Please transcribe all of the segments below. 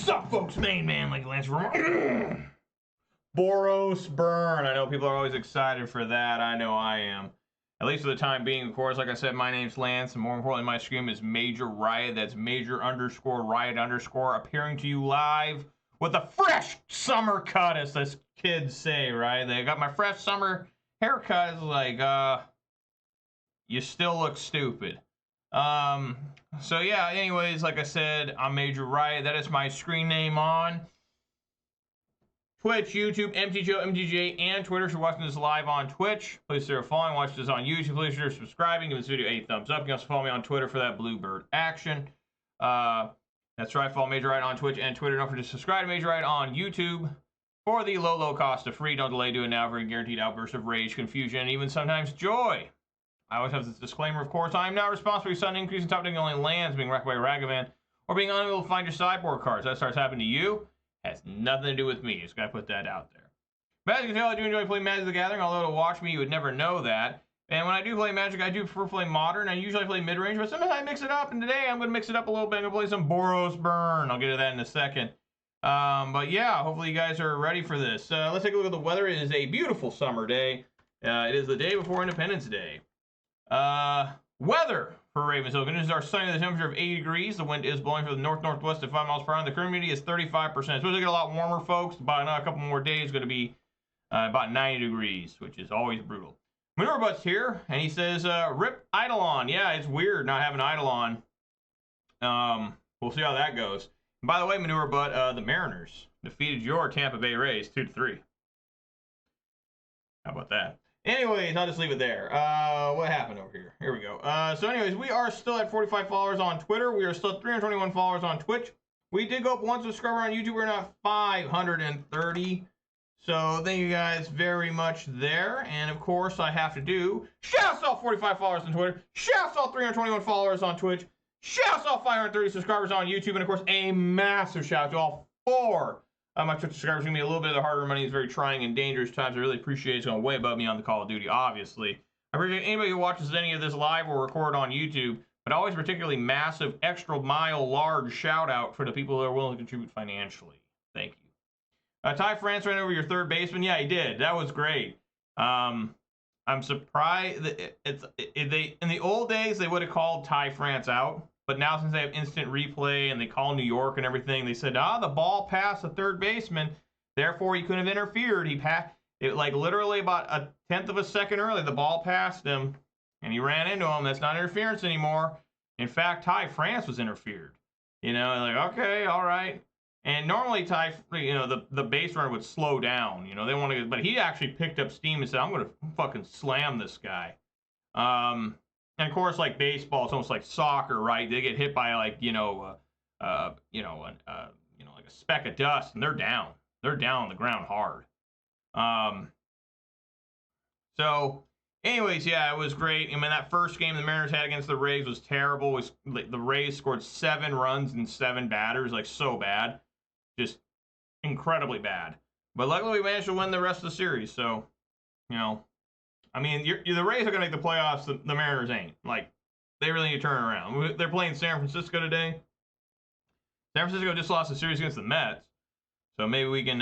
Sup, folks? Main man like Lance Boros burn. I know people are always excited for that. I know I am. At least for the time being, of course. Like I said, my name's Lance, and more importantly, my scream is Major Riot. That's Major_Riot_ appearing to you live with a fresh summer cut, as the kids say, right? They got my fresh summer haircut. It's like, you still look stupid. So yeah, anyways, like I said, I'm Major Riot. That is my screen name on Twitch, YouTube, MTGO, MTGA, and Twitter. If you're watching this live on Twitch, please consider following. Watch this on YouTube. Please consider subscribing. Give this video a thumbs up. You can also follow me on Twitter for that Bluebird action. That's right. Follow Major Riot on Twitch and Twitter. Don't forget to subscribe to Major Riot on YouTube for the low cost of free. Don't delay. Do it now for a guaranteed outburst of rage, confusion, and even sometimes joy. I always have this disclaimer, of course. I am not responsible for your sudden increase in top decking only lands being wrecked by a Ragavan or being unable to find your sideboard cards. That starts happening to you. Has nothing to do with me. Just gotta put that out there. But as you can tell, I do enjoy playing Magic the Gathering. Although to watch me, you would never know that. And when I do play Magic, I do prefer playing Modern. I usually play mid-range, but sometimes I mix it up. And today, I'm gonna mix it up a little bit. I'm gonna play some Boros Burn. I'll get to that in a second. But yeah, hopefully you guys are ready for this. Let's take a look at the weather. It is a beautiful summer day. It is the day before Independence Day. Weather for Ravenshill. Conditions are sunny with a temperature of 80 degrees. The wind is blowing from the north-northwest at 5 miles per hour. The current humidity is 35%. It's supposed to get a lot warmer, folks. About a couple more days, it's going to be about 90 degrees, which is always brutal. Manure Butt's here, and he says, rip Eidolon. Yeah, it's weird not having Eidolon. We'll see how that goes. And by the way, Manure Butt, the Mariners defeated your Tampa Bay Rays 2-3. How about that? Anyways, I'll just leave it there. What happened over here? Here we go. So anyways, we are still at 45 followers on Twitter. We are still at 321 followers on Twitch. We did go up one subscriber on YouTube. We're now at 530. So thank you guys very much there. And of course, I have to do shouts out 45 followers on Twitter. Shouts out 321 followers on Twitch. Shouts out 530 subscribers on YouTube. And of course, a massive shout out to all 4 my Twitch subscribers. Going to be a little bit of the harder money. It's very trying and dangerous times. I really appreciate it. It's going way above me on the Call of Duty, obviously. I appreciate anybody who watches any of this live or record on YouTube, but always particularly massive, extra mile, large shout out for the people who are willing to contribute financially. Thank you. Ty France ran over your third baseman. Yeah, he did. That was great. I'm surprised that they in the old days they would have called Ty France out. But now since they have instant replay and they call New York and everything, they said, the ball passed the third baseman, therefore he couldn't have interfered. He passed it like literally about a 1/10 of a second early. The ball passed him and he ran into him. That's not interference anymore. In fact, Ty France was interfered. You know, like, okay, all right. And normally Ty, you know, the base runner would slow down. You know, they want to, but he actually picked up steam and said, I'm going to fucking slam this guy. And of course, like baseball, it's almost like soccer, right? They get hit by like, like a speck of dust, and they're down. They're down on the ground hard. So, anyways, yeah, it was great. I mean, that first game the Mariners had against the Rays was terrible. The Rays scored 7 runs and 7 batters, like so bad, just incredibly bad. But luckily, we managed to win the rest of the series. So, you know. I mean, the Rays are going to make the playoffs. The Mariners ain't. Like, they really need to turn around. They're playing San Francisco today. San Francisco just lost a series against the Mets. So maybe we can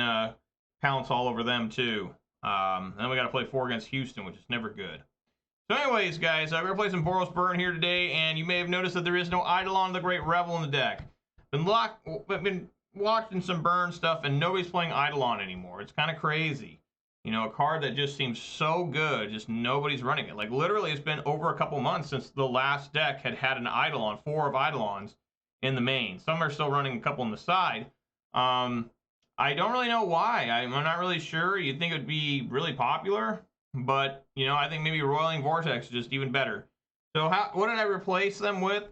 pounce all over them, too. Then we got to play 4 against Houston, which is never good. So anyways, guys, we're going to play some Boros Burn here today. And you may have noticed that there is no Eidolon the Great Revel in the deck. Been watching some Burn stuff, and nobody's playing Eidolon anymore. It's kind of crazy. You know, a card that just seems so good, just nobody's running it. Like, literally, it's been over a couple months since the last deck had an Eidolon, 4 of Eidolons in the main. Some are still running a couple on the side. I don't really know why. I'm not really sure. You'd think it would be really popular, but, you know, I think maybe Roiling Vortex is just even better. So, what did I replace them with?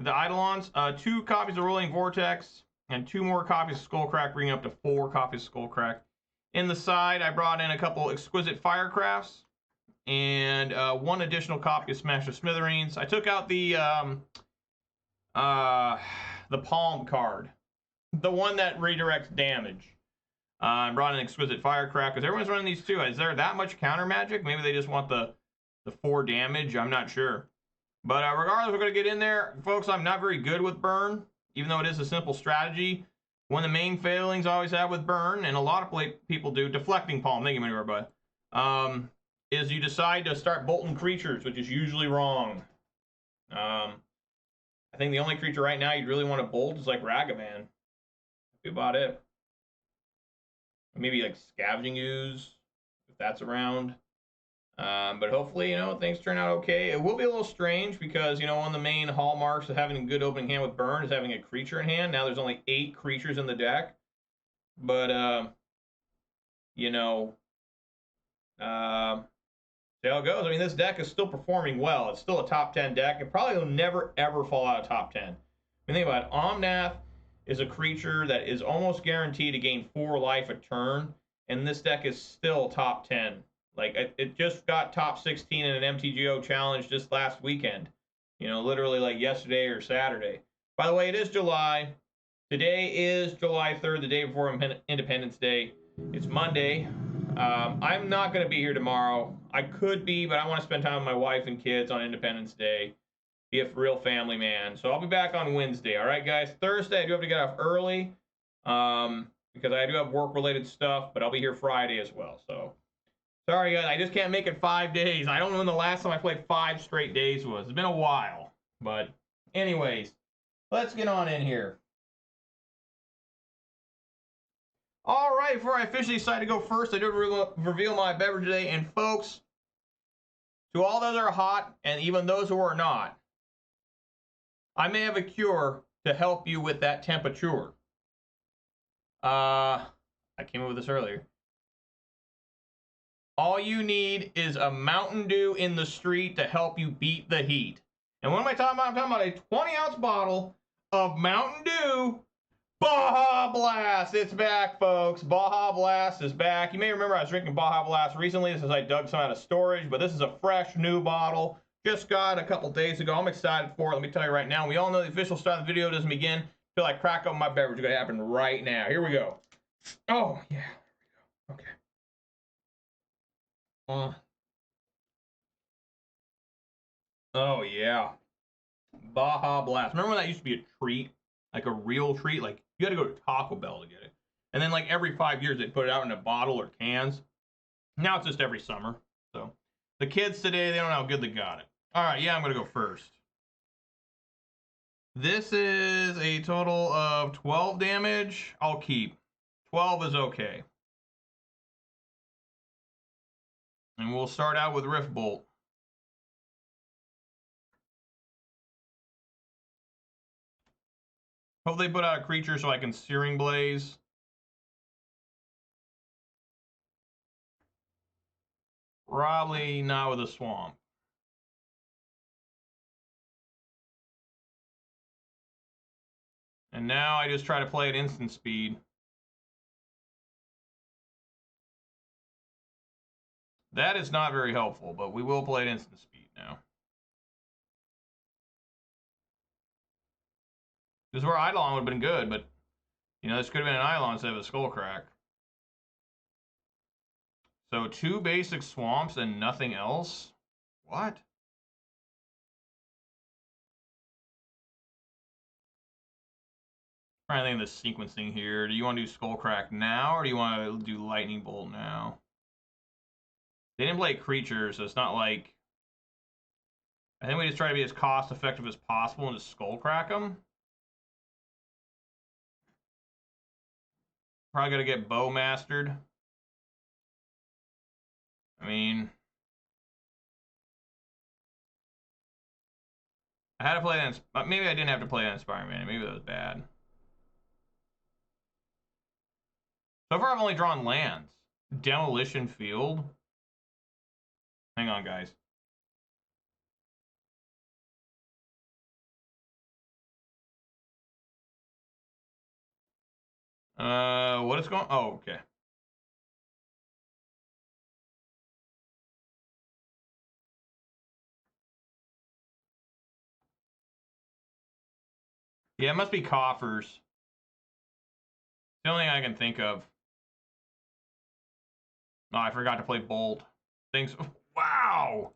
The Eidolons? 2 copies of Roiling Vortex and 2 more copies of Skullcrack, bringing up to 4 copies of Skullcrack. In the side, I brought in a couple Exquisite Firecrafts and 1 additional copy of Smash of Smithereens. I took out the Palm card, the one that redirects damage. I brought in Exquisite Firecraft because everyone's running these too. Is there that much counter magic? Maybe they just want the 4 damage. I'm not sure. But regardless, we're going to get in there. Folks, I'm not very good with Burn, even though it is a simple strategy. One of the main failings I always have with Burn, and a lot of people do, Deflecting Palm, thank you, Manure, bud, is you decide to start bolting creatures, which is usually wrong. I think the only creature right now you'd really want to bolt is like Ragavan. That'd be about it. Maybe like Scavenging Ooze, if that's around. But hopefully, things turn out okay. It will be a little strange because, one of the main hallmarks of having a good opening hand with Burn is having a creature in hand. Now there's only 8 creatures in the deck. But, see how it goes. I mean, this deck is still performing well. It's still a top 10 deck. It probably will never, ever fall out of top 10. I mean, think about it. Omnath is a creature that is almost guaranteed to gain 4 life a turn. And this deck is still top 10. Like, it just got top 16 in an MTGO challenge just last weekend. Literally like yesterday or Saturday. By the way, it is July. Today is July 3rd, the day before Independence Day. It's Monday. I'm not going to be here tomorrow. I could be, but I want to spend time with my wife and kids on Independence Day. Be a real family man. So I'll be back on Wednesday. All right, guys? Thursday, I do have to get off early because I do have work-related stuff, but I'll be here Friday as well. So, sorry, guys. I just can't make it 5 days. I don't know when the last time I played 5 straight days was. It's been a while. But anyways, let's get on in here. All right, before I officially decide to go first, I do reveal my beverage today. And folks, to all those that are hot, and even those who are not, I may have a cure to help you with that temperature. I came up with this earlier. All you need is a Mountain Dew in the street to help you beat the heat. And what am I talking about? I'm talking about a 20-ounce bottle of Mountain Dew Baja Blast. It's back, folks. Baja Blast is back. You may remember I was drinking Baja Blast recently. This is I dug some out of storage, but this is a fresh new bottle. Just got a couple days ago. I'm excited for it. Let me tell you right now. We all know the official start of the video doesn't begin until I crack open my beverage. It's going to happen right now. Here we go. Oh, yeah. There we go. Okay. Oh, yeah. Baja Blast. Remember when that used to be a treat? Like a real treat? Like, you had to go to Taco Bell to get it. And then, like, every 5 years, they'd put it out in a bottle or cans. Now it's just every summer. So, the kids today, they don't know how good they got it. All right, yeah, I'm going to go first. This is a total of 12 damage. I'll keep. 12 is okay. And we'll start out with Rift Bolt. Hope they put out a creature so I can Searing Blaze. Probably not with a Swamp. And now I just try to play at instant speed. That is not very helpful, but we will play at instant speed now. This is where Eidolon would have been good, but, this could have been an Eidolon instead of a Skullcrack. So 2 basic swamps and nothing else? What? I'm trying to think of the sequencing here. Do you want to do Skullcrack now, or do you want to do Lightning Bolt now? They didn't play creatures, so it's not like... I think we just try to be as cost-effective as possible and just Skullcrack them. Probably gotta get Bow mastered. I mean... I had to play that... Maybe I didn't have to play that Inspiring Man. Maybe that was bad. So far, I've only drawn lands. Demolition Field. Hang on, guys. What is going... Oh, okay. Yeah, it must be Coffers. The only thing I can think of. Oh, I forgot to play Bolt. Things... Wow!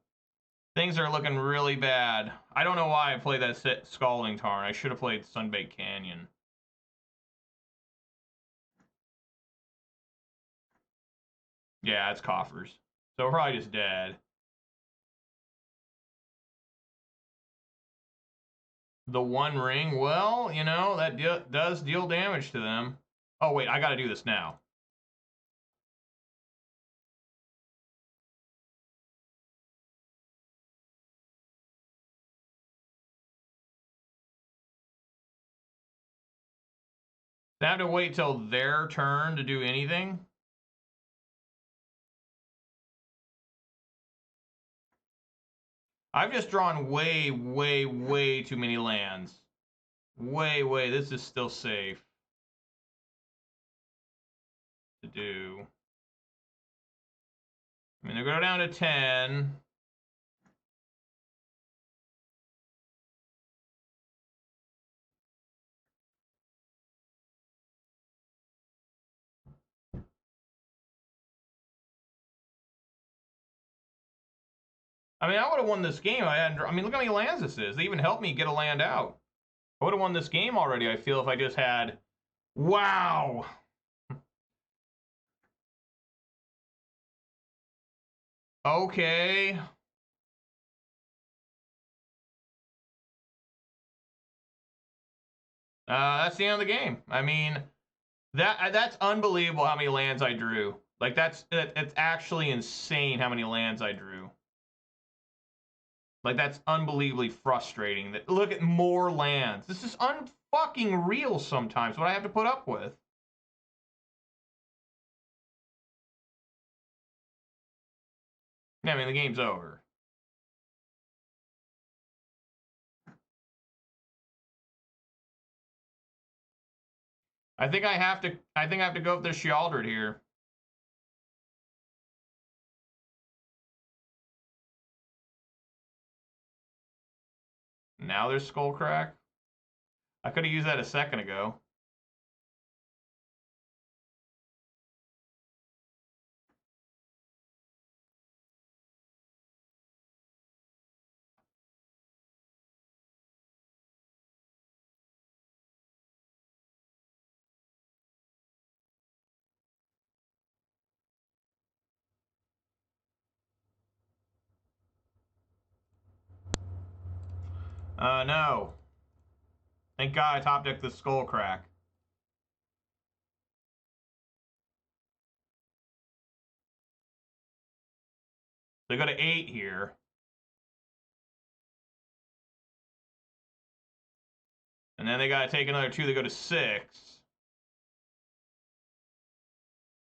Things are looking really bad. I don't know why I played that Scalding Tarn. I should have played Sunbaked Canyon. Yeah, it's Coffers. So we're probably just dead. The One Ring, well, you know, that does deal damage to them. Oh, wait, I gotta do this now. They have to wait till their turn to do anything. I've just drawn way, way, way too many lands. Way. This is still safe to do. I mean, they're going down to 10. I mean, I would have won this game. I mean, look how many lands this is. They even helped me get a land out. I would have won this game already, I feel, if I just had... Wow! Okay. That's the end of the game. I mean, that's unbelievable how many lands I drew. Like, it's actually insane how many lands I drew. Like, that's unbelievably frustrating. That look at more lands. This is unfucking real sometimes, what I have to put up with. Yeah, I mean, the game's over. I think I have to go with the Shealdred here. Now there's Skullcrack. I could have used that a second ago. No. Thank God I top decked the Skullcrack. They go to 8 here. And then they got to take another 2. They go to 6.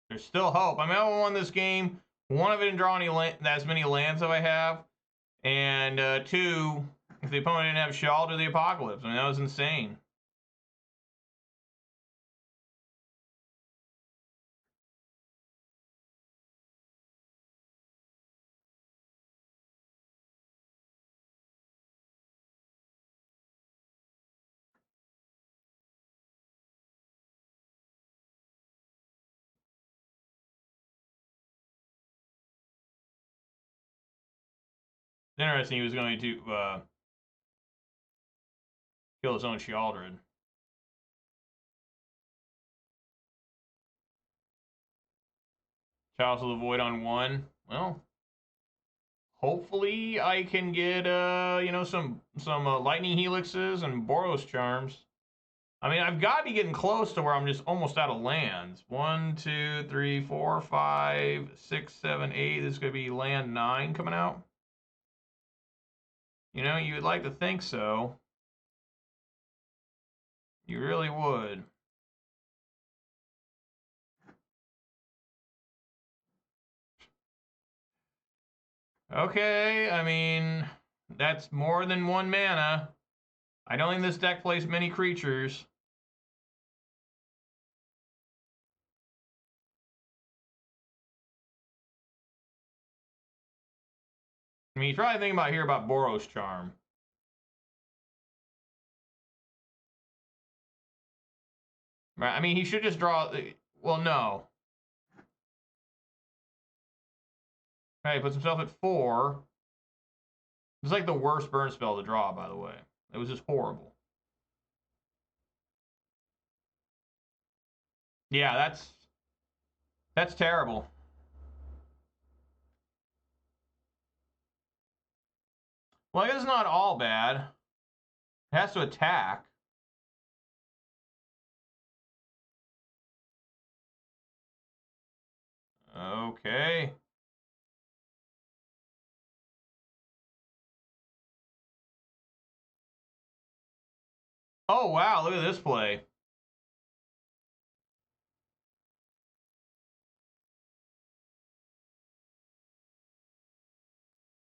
There's still hope. I mean, I won this game. 1, I didn't draw as many lands as I have. And 2, if the opponent didn't have Shald or the Apocalypse. I mean, that was insane. Interesting, he was going to kill his own Shealdred. Chalice of the Void on 1. Well, hopefully I can get you know, some lightning helixes and Boros charms. I mean, I've got to be getting close to where I'm just almost out of lands. 1, 2, 3, 4, 5, 6, 7, 8. This is going to be land 9 coming out. You know, you would like to think so. You really would. Okay, I mean, that's more than 1 mana. I don't think this deck plays many creatures. I mean, he's probably thinking about here about Boros Charm. Right? I mean, he should just draw... Well, no. Okay, he puts himself at 4. It's like the worst burn spell to draw, by the way. It was just horrible. Yeah, that's terrible. Well, I guess it's not all bad. It has to attack. Okay. Oh, wow, look at this play.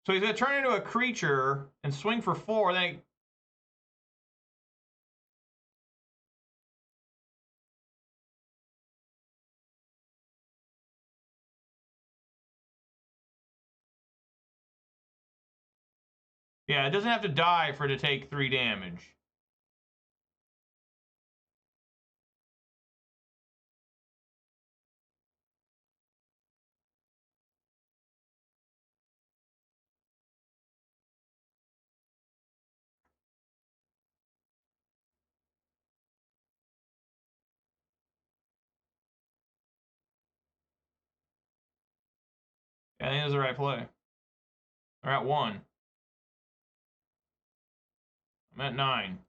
So he's going to turn into a creature and swing for 4, then he... Yeah, it doesn't have to die for it to take 3 damage. Yeah, I think that's the right play. We're at 1. I'm at 9.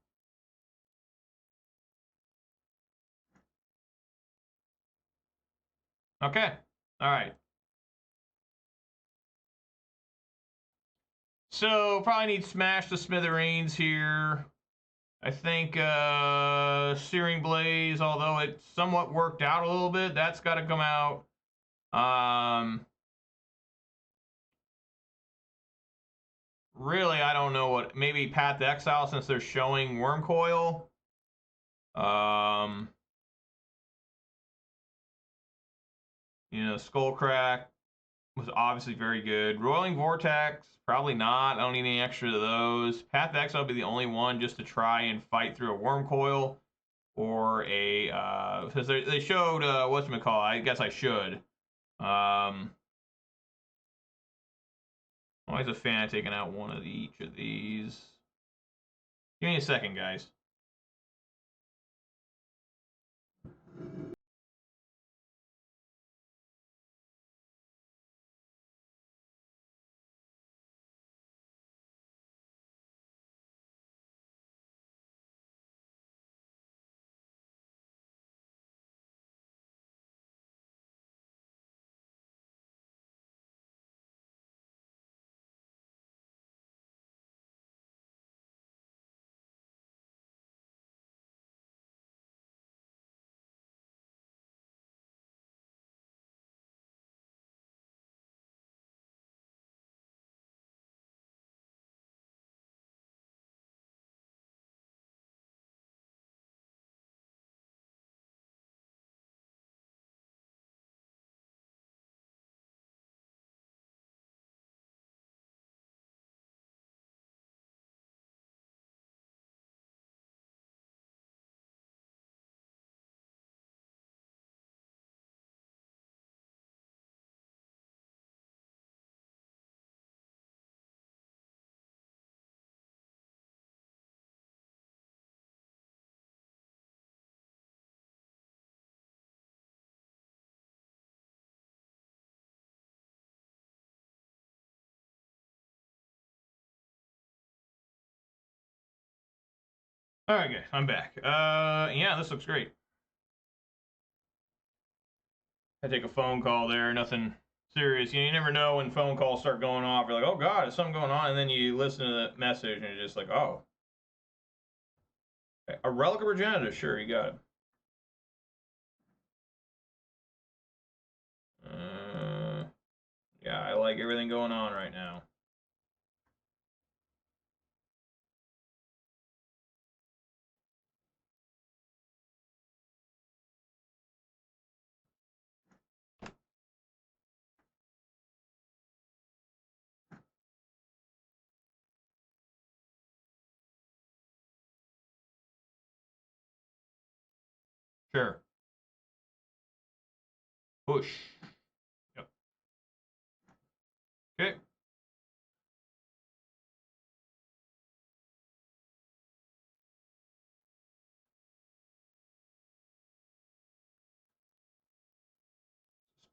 Okay. All right. So probably need Smash the Smithereens here. I think Searing Blaze, although it somewhat worked out a little bit, that's got to come out. Really, I don't know what. Maybe Path to Exile since they're showing Wormcoil. You know, Skullcrack was obviously very good. Roiling Vortex, probably not. I don't need any extra of those. Path to Exile would be the only one just to try and fight through a Wormcoil or a because they showed whatchamacallit. I guess I should. I'm always a fan of taking out one of each of these. Give me a second, guys. All right, guys, I'm back. Yeah, this looks great. I take a phone call there, nothing serious. You never know when phone calls start going off. You're like, oh God, is something going on? And then you listen to the message and you're just like, oh. A Relic of Regenerative, sure, you got it. Yeah, I like everything going on right now. Sure. Push. Yep. Okay.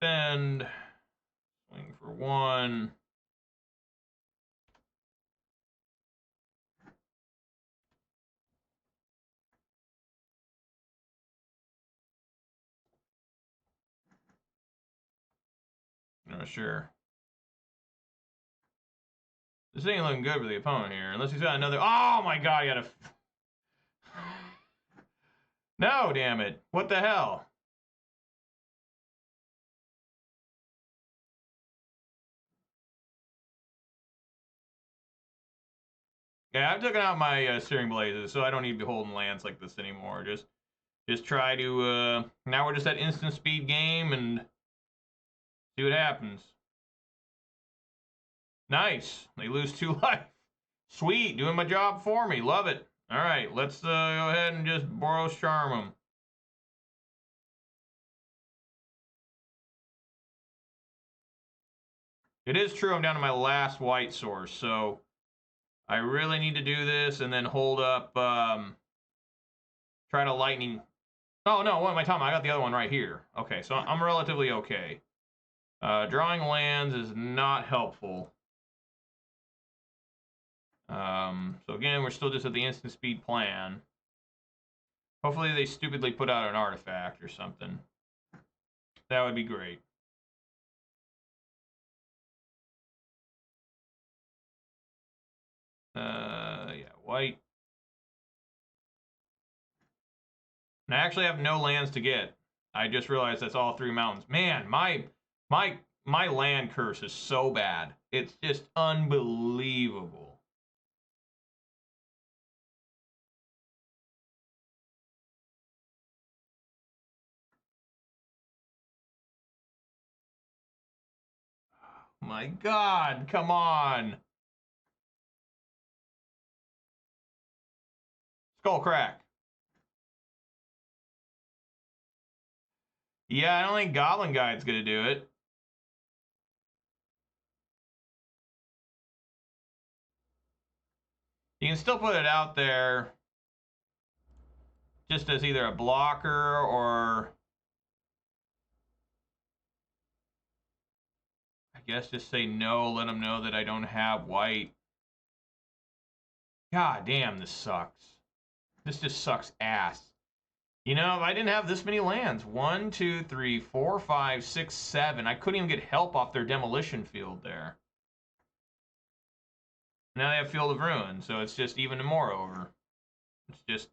Spend. Swing for 1. not sure. This ain't looking good for the opponent here, unless he's got another. Oh my god, he got a. No, damn it! What the hell? Yeah, I've taken out my steering blazes, so I don't need to be holding lands like this anymore. Just try to. Now we're just at instant speed game and see what happens. Nice. They lose 2 life. Sweet, doing my job for me. Love it. All right, let's go ahead and just Boros charm them. It is true I'm down to my last white source, so I really need to do this and then hold up, try to lightning. Oh, no, what am I talking about? I got the other one right here. Okay, so I'm relatively okay. Drawing lands is not helpful. So again, we're still just at the instant speed plan. Hopefully they stupidly put out an artifact or something. That would be great. Yeah, white. And I actually have no lands to get. I just realized that's all 3 mountains. Man, my land curse is so bad. It's just unbelievable. My God, come on. Skull crack. Yeah, I don't think Goblin Guide's gonna do it. You can still put it out there just as either a blocker or I guess just say no, let them know that I don't have white. God damn, this sucks. This just sucks ass. You know, if I didn't have this many lands, 1, 2, 3, 4, 5, 6, 7, I couldn't even get help off their demolition field there. Now they have Field of Ruin, so it's just even more over. It's just,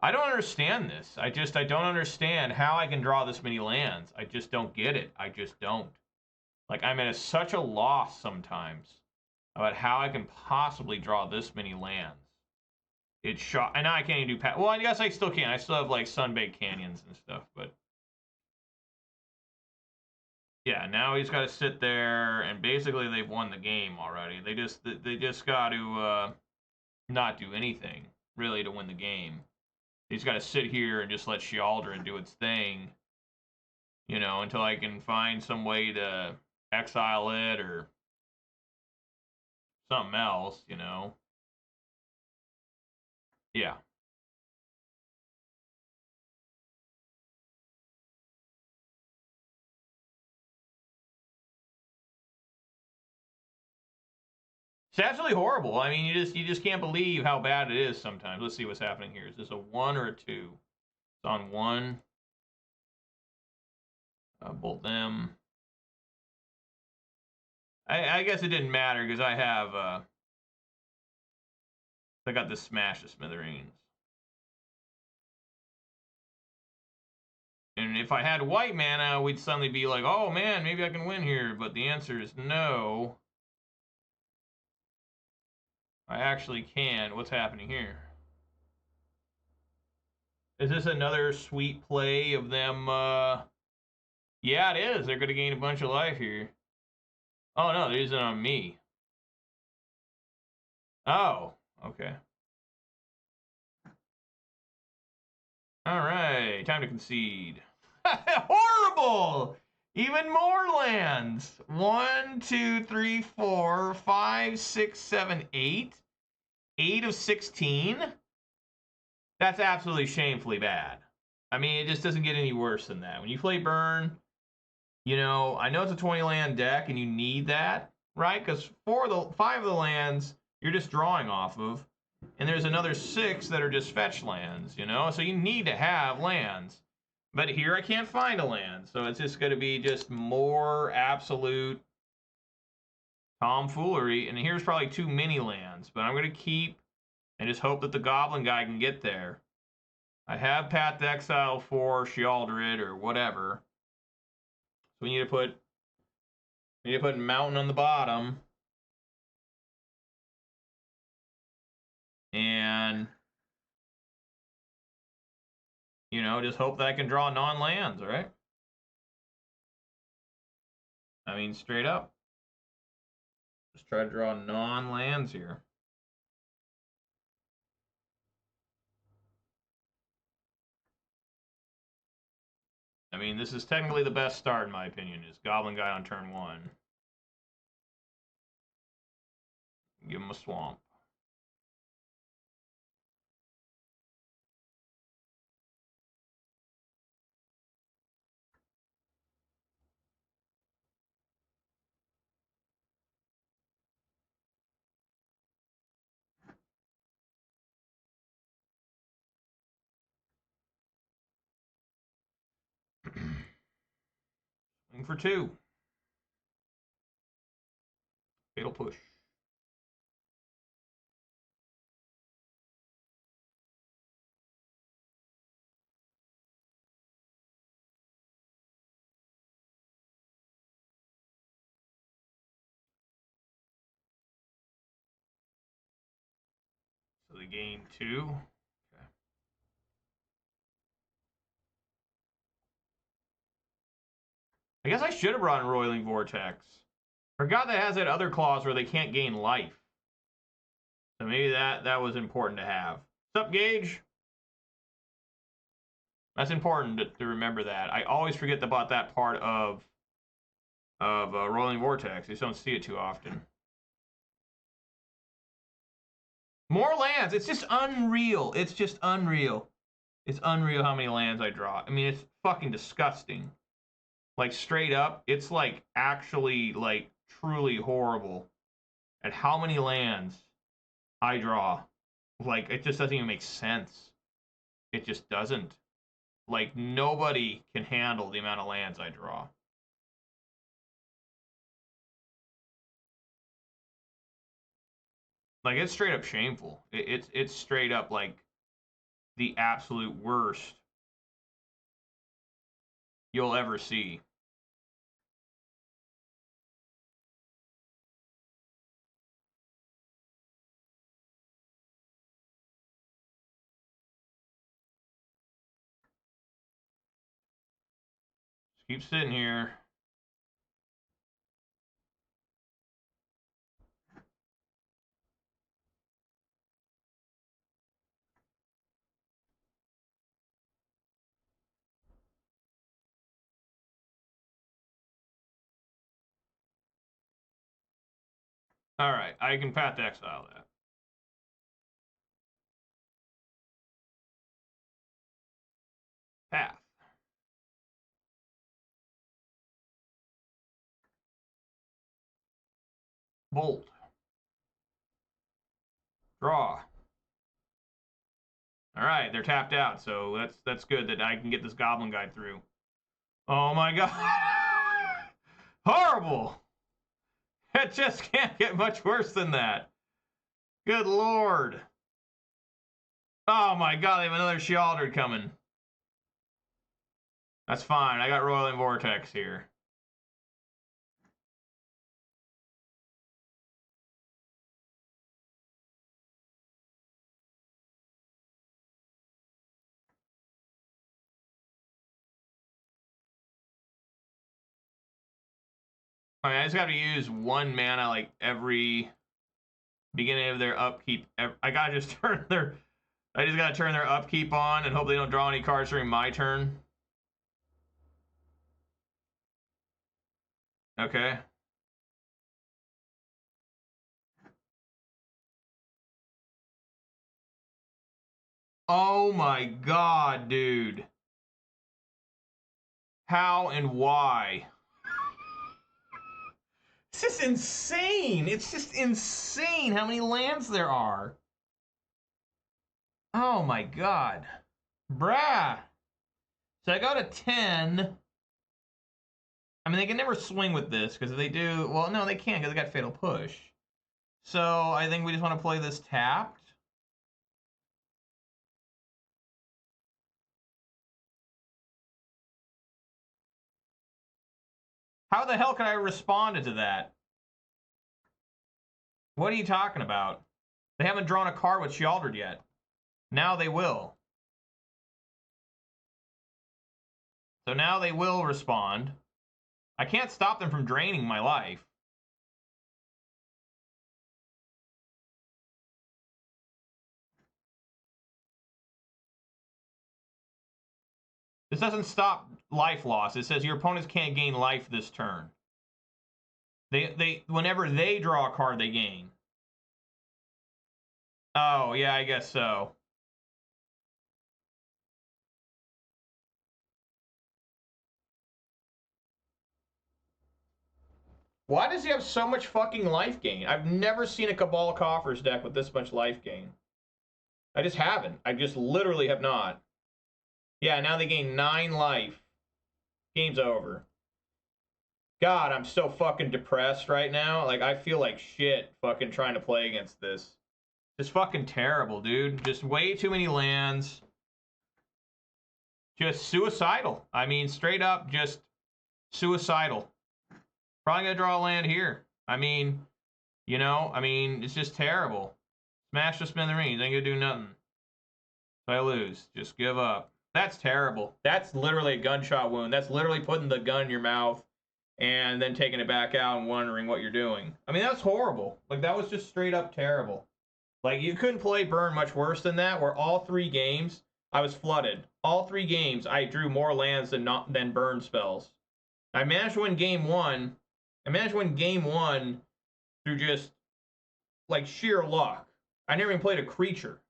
I don't understand this. I don't understand how I can draw this many lands. I just don't get it. I just don't. Like, I'm at such a loss sometimes about how I can possibly draw this many lands. It's shot, and now I can't even do well, I guess I still can. I still have like Sunbaked Canyons and stuff, but yeah, now he's got to sit there, and basically they've won the game already. They just got to not do anything really to win the game. He's got to sit here and just let Shealdra do its thing, you know, until I can find some way to exile it or something else, you know. Yeah. It's absolutely horrible. I mean, you just can't believe how bad it is sometimes. Let's see what's happening here. Is this a 1 or a 2? It's on 1. Bolt them. I guess it didn't matter because I have I got this Smash to Smithereens. And if I had white mana, we'd suddenly be like, oh man, maybe I can win here. But the answer is no. I actually can. What's happening here? Is this another sweet play of them? Yeah, it is. They're going to gain a bunch of life here. Oh, no, they're using it on me. Oh, okay. All right, time to concede. Horrible! Even more lands. 1, 2, 3, 4, 5, 6, 7, 8. 8 of 16? That's absolutely shamefully bad. I mean, it just doesn't get any worse than that. When you play Burn, you know, I know it's a 20 land deck and you need that, right? Because 5 of the lands you're just drawing off of, and there's another 6 that are just fetch lands, you know? So you need to have lands. But here I can't find a land, so it's just going to be just more absolute tomfoolery. And here's probably too many lands, but I'm going to keep and just hope that the Goblin guy can get there. I have Path to Exile for Shealdred or whatever. So we need to put Mountain on the bottom. And, you know, just hope that I can draw non-lands, all right? I mean, straight up. Just try to draw non-lands here. I mean, this is technically the best start, in my opinion, is Goblin Guy on turn 1. Give him a swamp. Swing for 2. Fatal Push. So they gain 2. Okay. I guess I should have brought in Roiling Vortex. Forgot that has that other clause where they can't gain life. So maybe that was important to have. What's up, Gage? That's important to remember that. I always forget about that part of Rolling Vortex. You just don't see it too often. More lands. It's just unreal. It's just unreal. It's unreal how many lands I draw. I mean, it's fucking disgusting. Like, straight up, it's like actually like truly horrible at how many lands I draw. Like, it just doesn't even make sense. It just doesn't. Like, nobody can handle the amount of lands I draw. Like, it's straight up shameful. It's straight up like the absolute worst you'll ever see. Just keep sitting here. All right, I can Path to Exile that. Path. Bolt. Draw. All right, they're tapped out, so that's good that I can get this Goblin guy through. Oh my god. Horrible. It just can't get much worse than that. Good lord. Oh my god, they have another Shealdred coming. That's fine. I got Roiling Vortex here. I mean, I just got to use 1 mana like every beginning of their upkeep. I gotta just turn their. I just gotta turn their upkeep on and hope they don't draw any cards during my turn. Okay. Oh my god, dude. How and why? It's just insane. It's just insane how many lands there are. Oh my god. Bruh. So I go to 10. I mean, they can never swing with this, because if they do... Well, no, they can't, because they got Fatal Push. So I think we just want to play this tapped. How the hell can I respond to that? What are you talking about? They haven't drawn a card with Sheoldred yet. Now they will. So now they will respond. I can't stop them from draining my life. This doesn't stop life loss. It says your opponents can't gain life this turn. Whenever they draw a card, they gain. Oh, yeah, I guess so. Why does he have so much fucking life gain? I've never seen a Cabal Coffers deck with this much life gain. I just haven't. I just literally have not. Yeah, now they gain 9 life. Game's over. God, I'm so fucking depressed right now. Like, I feel like shit fucking trying to play against this. Just fucking terrible, dude. Just way too many lands. Just suicidal. I mean, straight up, just suicidal. Probably gonna draw a land here. I mean, you know, it's just terrible. Smash the smithereens. Ain't gonna do nothing. If I lose, just give up. That's terrible. That's literally a gunshot wound. That's literally putting the gun in your mouth and then taking it back out and wondering what you're doing. I mean, that's horrible. Like, that was just straight up terrible. Like, you couldn't play Burn much worse than that, where all 3 games, I was flooded. All 3 games, I drew more lands than Burn spells. I managed to win game 1. I managed to win game 1 through just, like, sheer luck. I never even played a creature.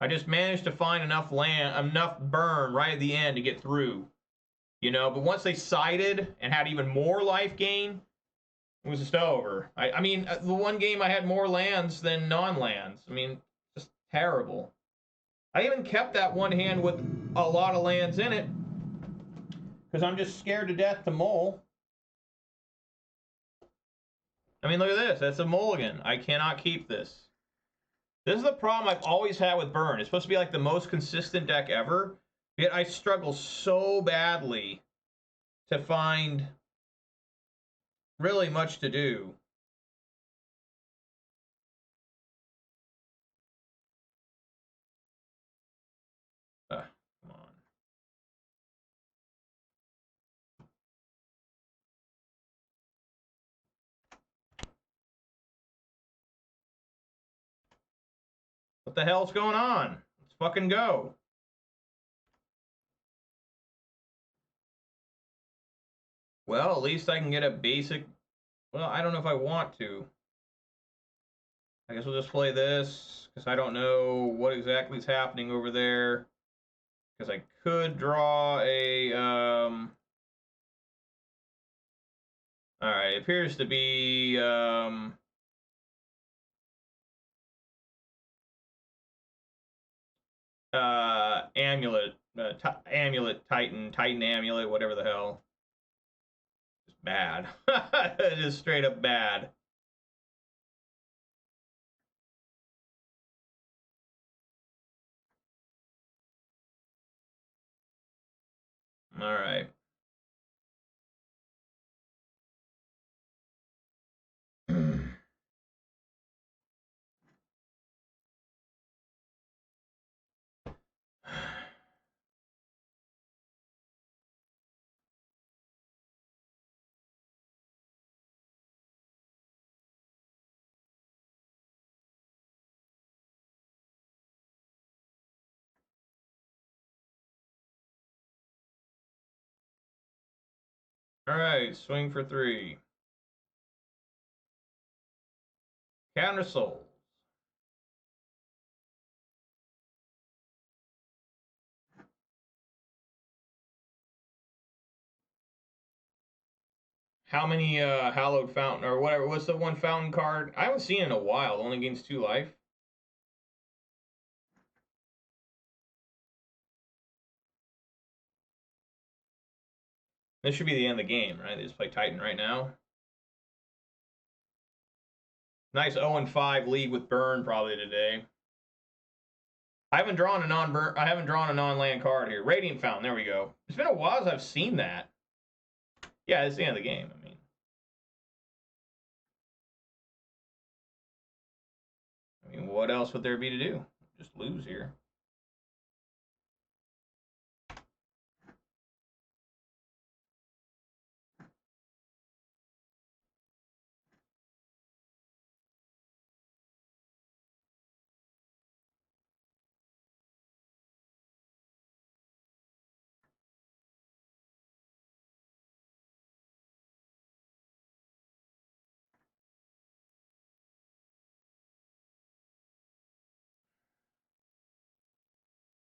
I just managed to find enough burn right at the end to get through. You know, but once they sided and had even more life gain, it was just over. I mean, the one game I had more lands than non-lands. I mean, just terrible. I even kept that one hand with a lot of lands in it, because I'm just scared to death to mull. I mean, look at this. That's a mulligan. I cannot keep this. This is the problem I've always had with Burn. It's supposed to be like the most consistent deck ever, yet I struggle so badly to find really much to do. Come on. What the hell's going on? Let's fucking go. Well, at least I can get a basic... Well, I don't know if I want to. I guess we'll just play this, because I don't know what exactly is happening over there. Because I could draw a... Alright, it appears to be... Amulet. Amulet, Titan Amulet, whatever the hell. Just bad. Just straight up bad. All right. All right, swing for 3. Counter Souls. How many Hallowed Fountain, or whatever, what's the one fountain card? I haven't seen it in a while. It only gains 2 life. This should be the end of the game, right? They just play Titan right now. Nice 0-5 league with Burn probably today. I haven't drawn a non-land card here. Radiant Fountain, there we go. It's been a while since I've seen that. Yeah, it's the end of the game. I mean, what else would there be to do? Just lose here.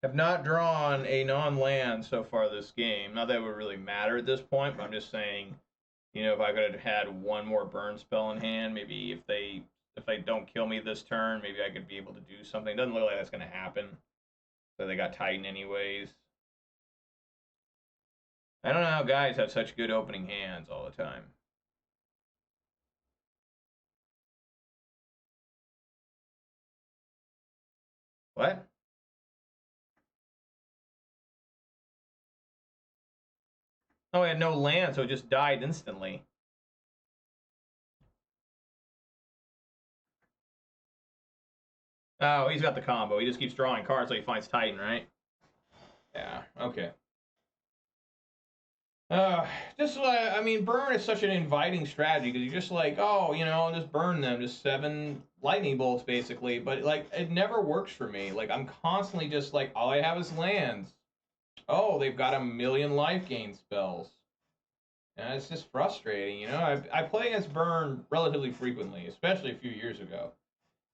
Have not drawn a non-land so far this game. Not that it would really matter at this point, but I'm just saying, you know, if I could have had one more burn spell in hand, maybe if they don't kill me this turn, maybe I could be able to do something. Doesn't look like that's gonna happen. So they got Titan anyways. I don't know how guys have such good opening hands all the time. What? Oh, I had no land, so it just died instantly. Oh, he's got the combo. He just keeps drawing cards so he finds Titan, right? Yeah, okay. Just I mean, burn is such an inviting strategy because you're just like, oh, you know, just burn them, just 7 lightning bolts basically. But like, it never works for me. Like, I'm constantly just like, all I have is lands. Oh, they've got a million life gain spells. And it's just frustrating, you know. I play against burn relatively frequently, especially a few years ago,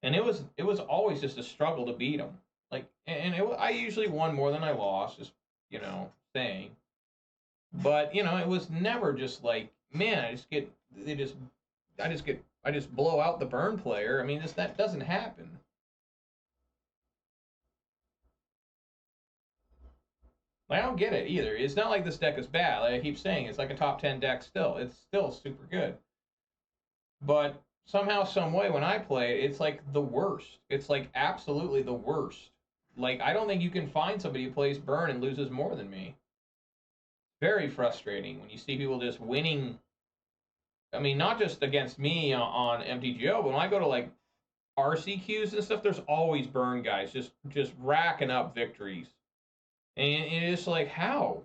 and it was always just a struggle to beat them. Like, and I usually won more than I lost, just you know, saying. But you know, it was never just like, man, I just blow out the burn player. I mean, that doesn't happen. Like, I don't get it either. It's not like this deck is bad. Like I keep saying, it's like a top 10 deck still. It's still super good. But somehow, some way, when I play it, it's like the worst. It's like absolutely the worst. Like, I don't think you can find somebody who plays burn and loses more than me. Very frustrating when you see people just winning. I mean, not just against me on MTGO, but when I go to like RCQs and stuff, there's always burn guys just racking up victories. And it's like, how?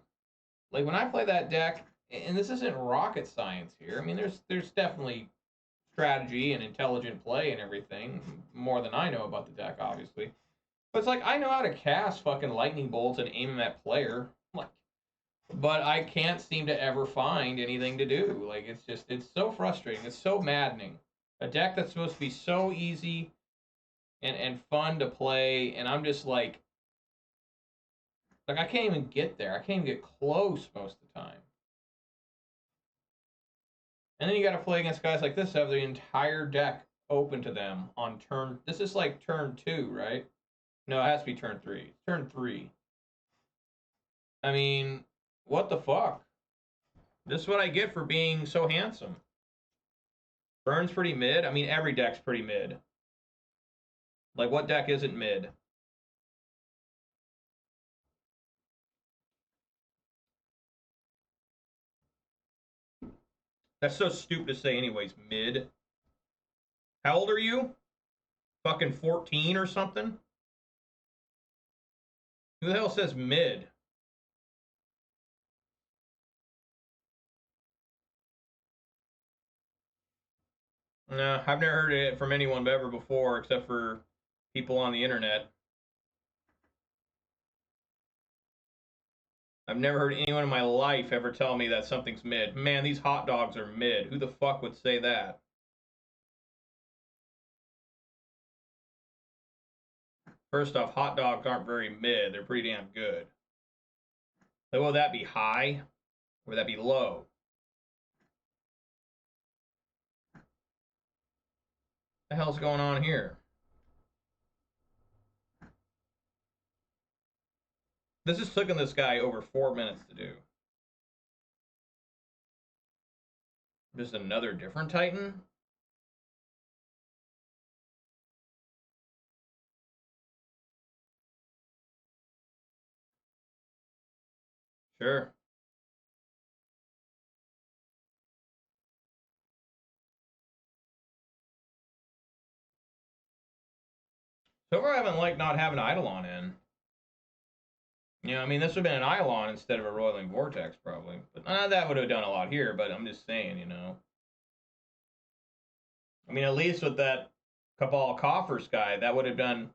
Like when I play that deck, and this isn't rocket science here. I mean, there's definitely strategy and intelligent play and everything, more than I know about the deck, obviously. But it's like I know how to cast fucking lightning bolts and aim them at player. Like, but I can't seem to ever find anything to do. Like it's so frustrating. It's so maddening. A deck that's supposed to be so easy and fun to play, and I'm just like I can't even get there. I can't even get close most of the time. And then you got to play against guys like this who have the entire deck open to them on turn. This is like turn 2, right? No, it has to be turn 3. Turn 3. I mean, what the fuck? This is what I get for being so handsome. Burn's pretty mid. I mean, every deck's pretty mid. Like, what deck isn't mid? That's so stupid to say, anyways. Mid. How old are you? Fucking 14 or something? Who the hell says mid? No, I've never heard it from anyone ever before, except for people on the internet. I've never heard anyone in my life ever tell me that something's mid. Man, these hot dogs are mid. Who the fuck would say that? First off, hot dogs aren't very mid. They're pretty damn good. So will that be high? Or would that be low? What the hell's going on here? This has taken this guy over 4 minutes to do. Just another different Titan? Sure. So far, I haven't liked not having Eidolon in. You know, I mean, this would have been an Eidolon instead of a Roiling Vortex, probably. But that would have done a lot here, but I'm just saying, you know. I mean, at least with that Cabal Coffers guy, that would have done,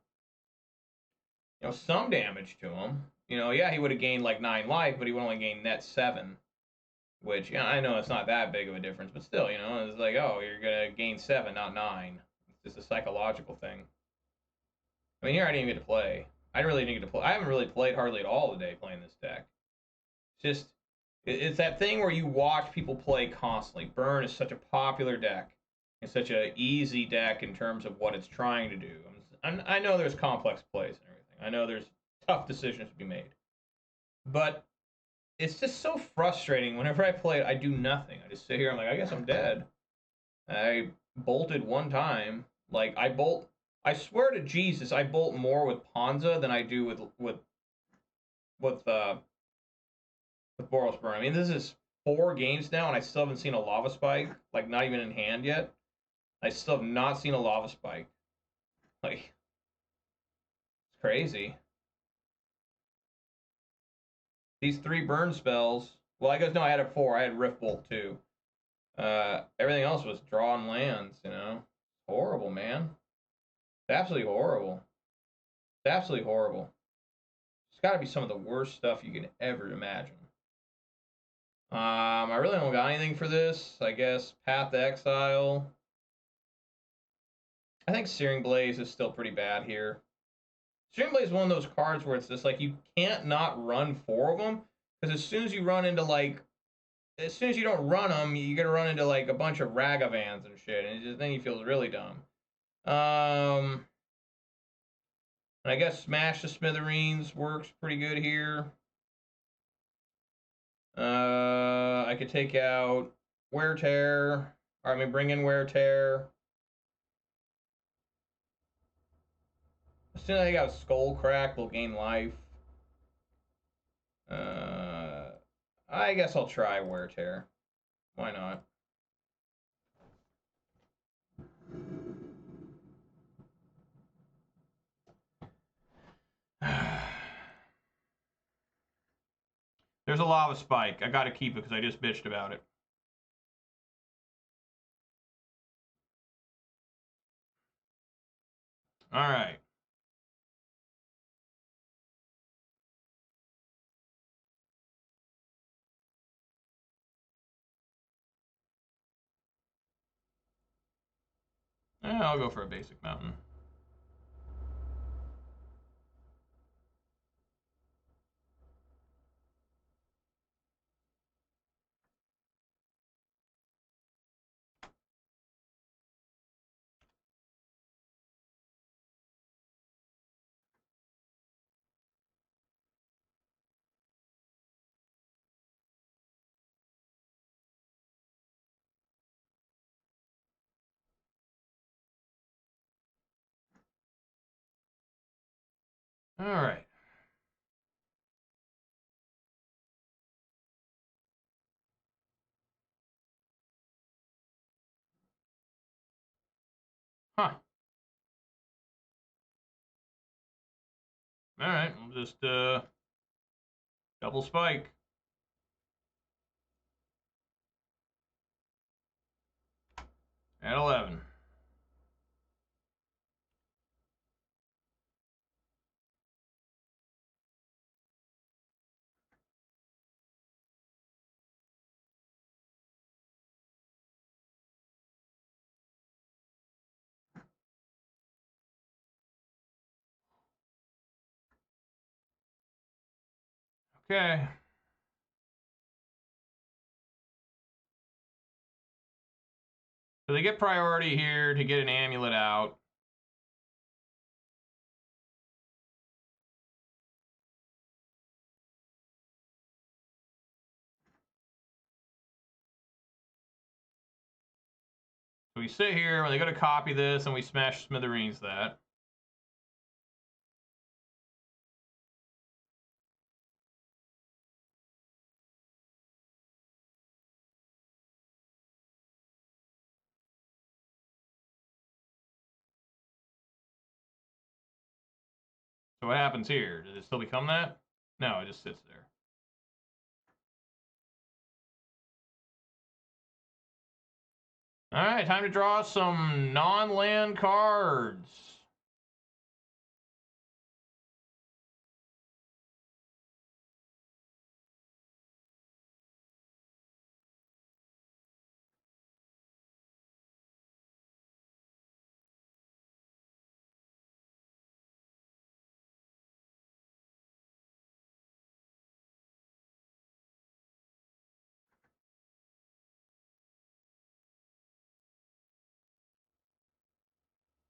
you know, some damage to him. You know, yeah, he would have gained like 9 life, but he would only gain net 7. Which, yeah, I know it's not that big of a difference, but still, you know, it's like, oh, you're going to gain 7, not 9. It's just a psychological thing. I mean, here I didn't even get to play. I really didn't get to play. I haven't really played hardly at all today playing this deck. It's just, it's that thing where you watch people play constantly. Burn is such a popular deck. It's such an easy deck in terms of what it's trying to do. I know there's complex plays and everything. I know there's tough decisions to be made. But it's just so frustrating. Whenever I play it, I do nothing. I just sit here. I'm like, I guess I'm dead. I bolted one time. Like I bolt. I swear to Jesus, I bolt more with Ponza than I do with Boros Burn. I mean, this is 4 games now, and I still haven't seen a lava spike. Like not even in hand yet. I still have not seen a lava spike. Like it's crazy. These 3 burn spells. Well, I guess no, I had a 4. I had Rift Bolt too. Everything else was drawing lands. You know, horrible, man. It's absolutely horrible. It's absolutely horrible. It's got to be some of the worst stuff you can ever imagine. I really don't got anything for this. I guess Path to Exile. I think Searing Blaze is still pretty bad here. Searing Blaze is one of those cards where it's just like you can't not run 4 of them because as soon as you run into like, as soon as you don't run them, you're gonna run into like a bunch of Ragavans and shit, and then you feel really dumb. I guess Smash the Smithereens works pretty good here. I could take out Wear Tear. Or I mean, bring in Wear Tear. As soon as I take out Skull Crack, we'll gain life. I guess I'll try Wear Tear. Why not? There's a lava spike. I gotta keep it because I just bitched about it. Alright. I'll go for a basic mountain. Alright. Huh. Alright, we'll just double spike. At 11. Okay. So they get priority here to get an amulet out. we sit here, when they go to copy this, and we smash smithereens that. So what happens here? Does it still become that? No, it just sits there. Alright, time to draw some non-land cards.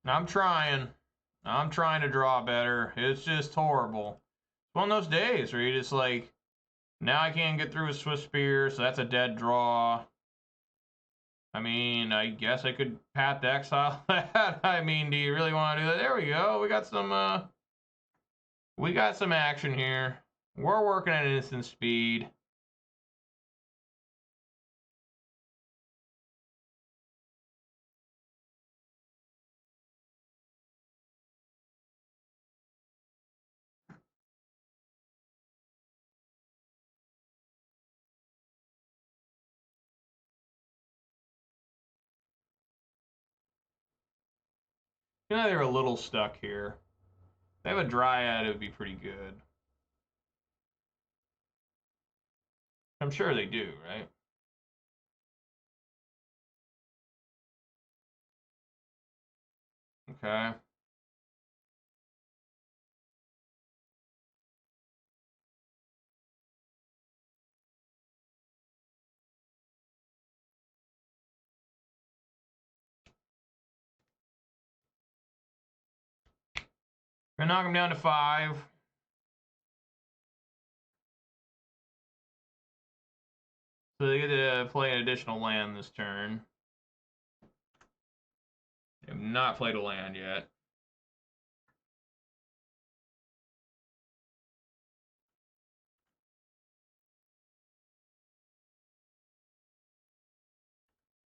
I'm trying. I'm trying to draw better. It's just horrible. It's one of those days where you just like, now I can't get through a Swift Spear, so that's a dead draw. I mean, I guess I could Path to Exile that. I mean, do you really want to do that? There we go. We got some action here. We're working at instant speed. You know, they're a little stuck here. If they have a Dryad, it would be pretty good. I'm sure they do, right? Okay. Gonna knock them down to 5. So they get to play an additional land this turn. They have not played a land yet.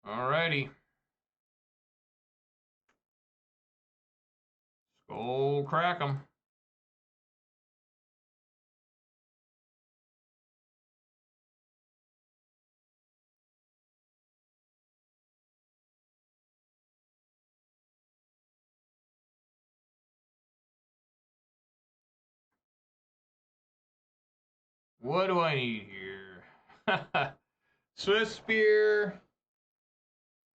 Alrighty. Skull crack 'em. What do I need here? Swift Spear.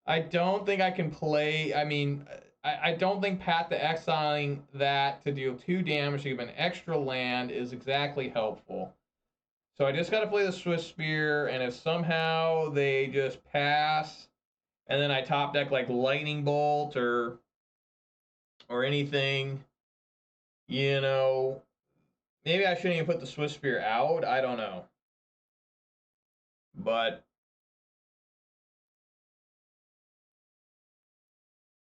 I don't think I can play. I mean, I don't think Path to Exiling that to deal 2 damage to give an extra land is exactly helpful. So I just got to play the Swift Spear, and if somehow they just pass, and then I top deck like Lightning Bolt or anything, you know, maybe I shouldn't even put the Swift Spear out. I don't know. But,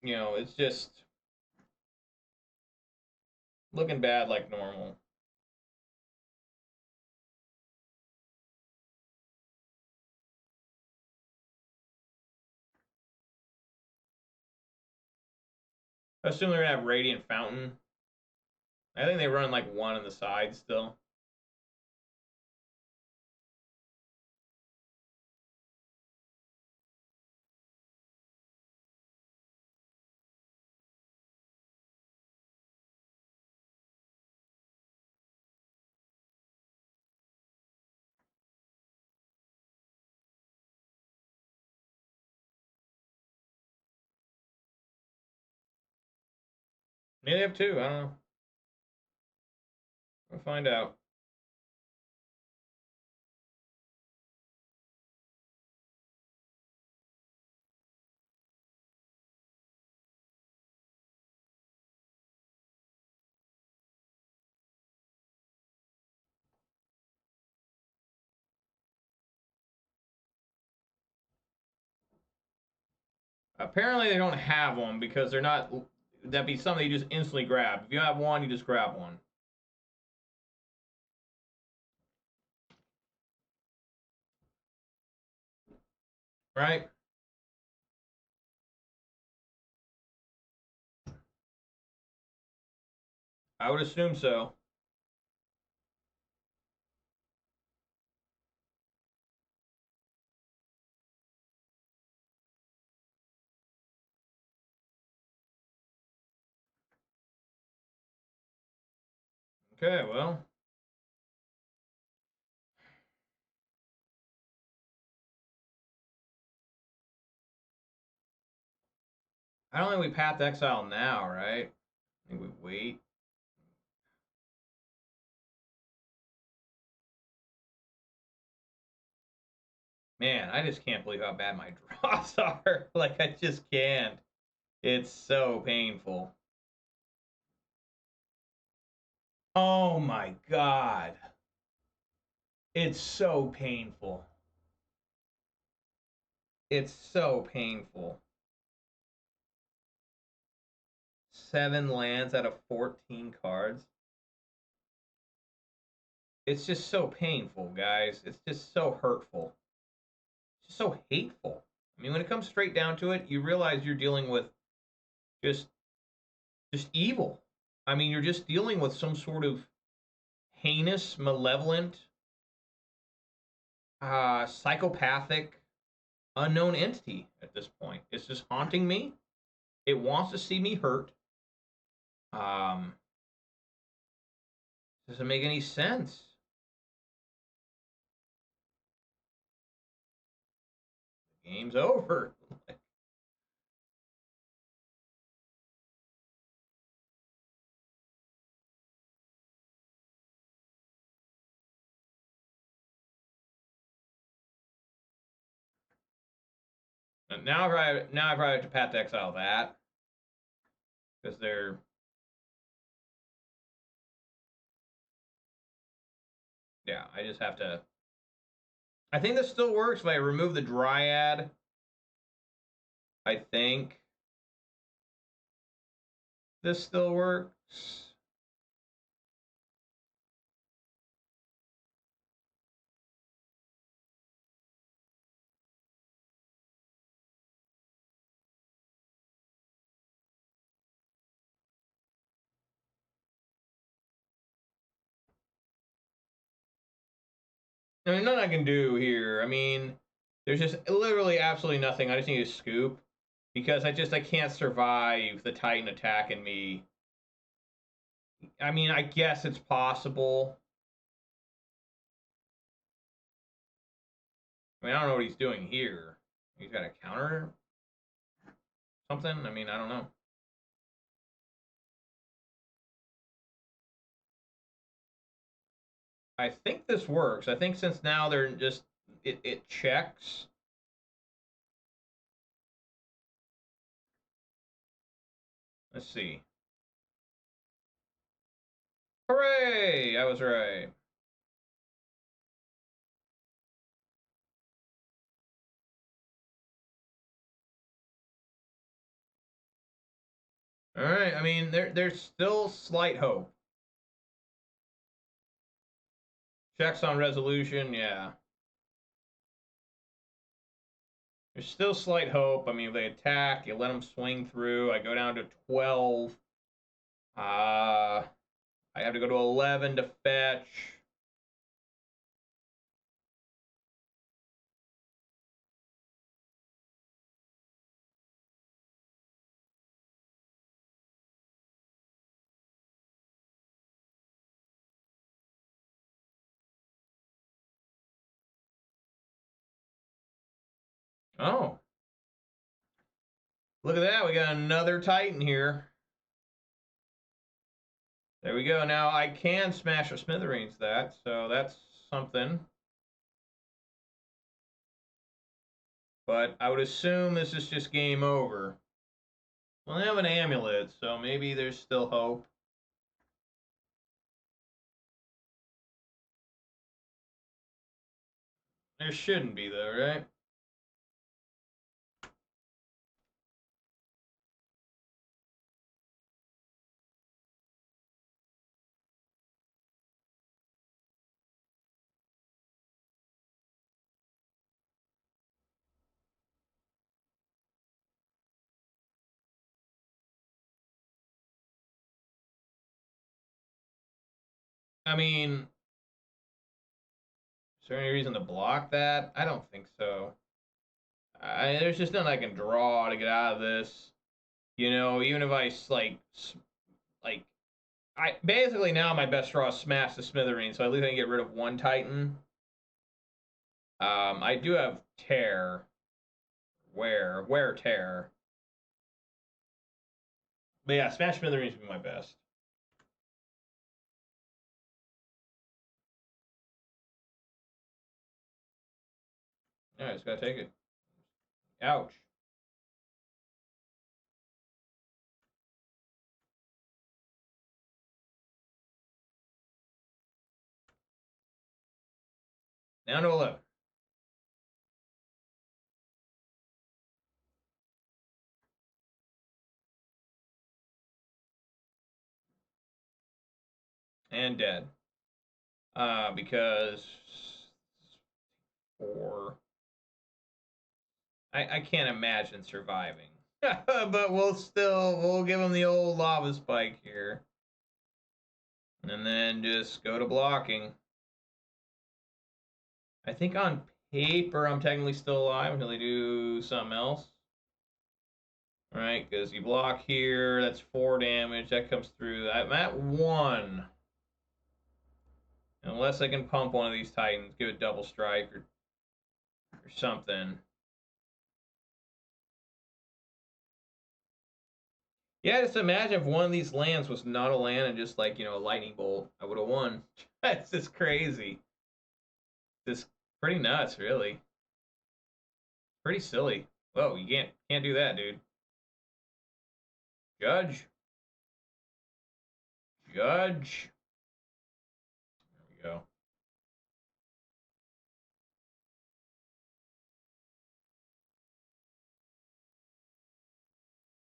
you know, it's just looking bad like normal. I assume they're going to have Radiant Fountain. I think they run like 1 on the side still. Maybe they have 2. I don't know. We'll find out. Apparently they don't have one because they're not. That'd be something you just instantly grab. If you have one, you just grab one. Right? I would assume so. Okay, well. I don't think we path exile now, right? I think we wait. Man, I just can't believe how bad my draws are. Like, I just can't. It's so painful. Oh my god. It's so painful. It's so painful. 7 lands out of 14 cards. It's just so painful, guys. It's just so hurtful. It's just so hateful. I mean, when it comes straight down to it, you realize you're dealing with just evil. I mean, you're just dealing with some sort of heinous, malevolent, psychopathic, unknown entity at this point. It's just haunting me. It wants to see me hurt. Doesn't make any sense. The game's over. Now I probably have to path to exile that because they're. Yeah, I just have to. I think this still works if I remove the Dryad. I think this still works. I mean, nothing I can do here. I mean, there's just literally absolutely nothing. I just need to scoop because I can't survive the Titan attacking me. I mean, I guess it's possible. I mean, I don't know what he's doing here. He's got a counter something. I mean, I don't know. I think this works. I think since now they're just it checks. Let's see. Hooray! I was right. All right. I mean, there's still slight hope. Checks on resolution, yeah. There's still slight hope. I mean, if they attack, you let them swing through. I go down to 12. I have to go to 11 to fetch. Oh. Look at that. We got another Titan here. There we go. Now I can smash a smithereens that, so that's something. But I would assume this is just game over. Well, they have an amulet, so maybe there's still hope. There shouldn't be, though, right? I mean, is there any reason to block that? I don't think so. There's just nothing I can draw to get out of this. You know, even if I like I basically now my best draw is Smash the Smithereen, so at least I can get rid of one Titan. I do have Tear. Where Tear? But yeah, Smash Smithereens would be my best. Alright, just gotta take it. Ouch. Down to 11. And dead. Because 4. I can't imagine surviving. But we'll give him the old lava spike here. And then just go to blocking. I think on paper I'm technically still alive until they do something else. Right, because you block here, that's 4 damage, that comes through. I'm at 1. Unless I can pump one of these Titans, give it double strike or something. Yeah, just imagine if one of these lands was not a land and just like, you know, a lightning bolt. I would have won. That's just crazy. Just pretty nuts, really. Pretty silly. Whoa, you can't do that, dude. Judge. Judge. There we go.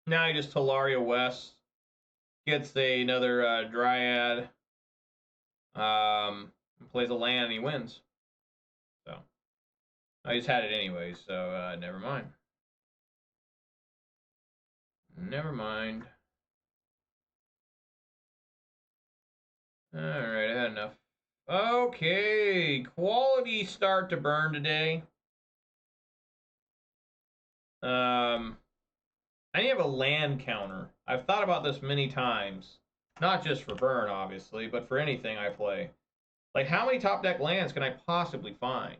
Now he just Talaria West. Gets another Dryad. Plays a land and he wins. So I just had it anyway, so never mind. Never mind. Alright, I had enough. Okay, quality start to burn today. I need to have a land counter. I've thought about this many times. Not just for burn, obviously, but for anything I play. Like, how many top deck lands can I possibly find?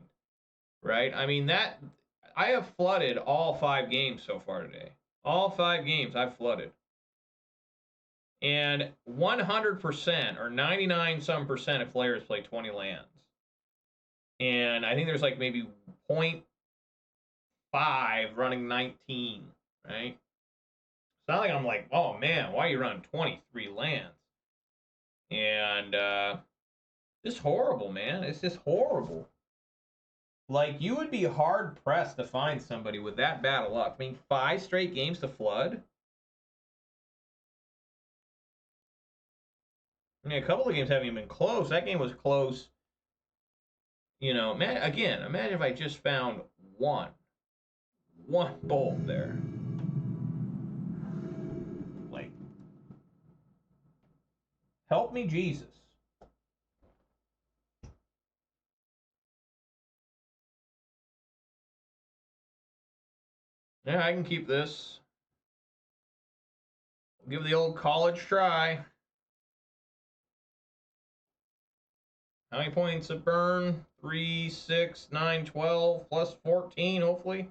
Right? I mean, I have flooded all 5 games so far today. All 5 games I've flooded. And 100% or 99 some percent of players play 20 lands. And I think there's like maybe 0.5 running 19, right? It's not like I'm like, oh man, why are you running 23 lands? And just horrible, man. It's just horrible. Like, you would be hard pressed to find somebody with that bad of luck. I mean, 5 straight games to flood. I mean, a couple of games haven't even been close. That game was close. You know, man, again, imagine if I just found one bolt there. Like, help me, Jesus. Yeah, I can keep this. Give the old college try. How many points of burn? 3, 6, 9, 12, plus 14, hopefully.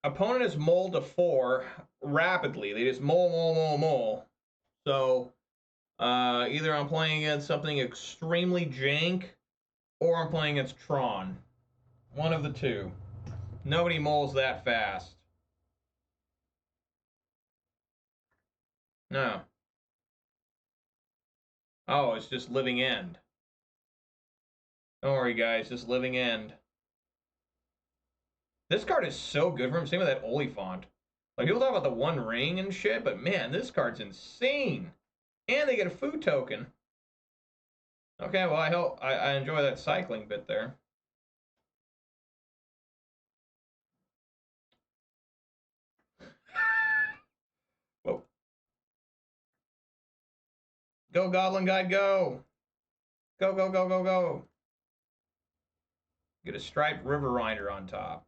Opponent is mulled to 4 rapidly. They just mull. So, either I'm playing against something extremely jank, or I'm playing against Tron. One of the two. Nobody mulls that fast. No. Oh, it's just living end. Don't worry, guys. Just living end. This card is so good for him. Same with that Oliphant. Like, people talk about the One Ring and shit, but man, this card's insane. And they get a food token. Okay, well, I enjoy that cycling bit there. Go, Goblin Guide, go! Go, go, go, go, go! Get a striped River Rider on top.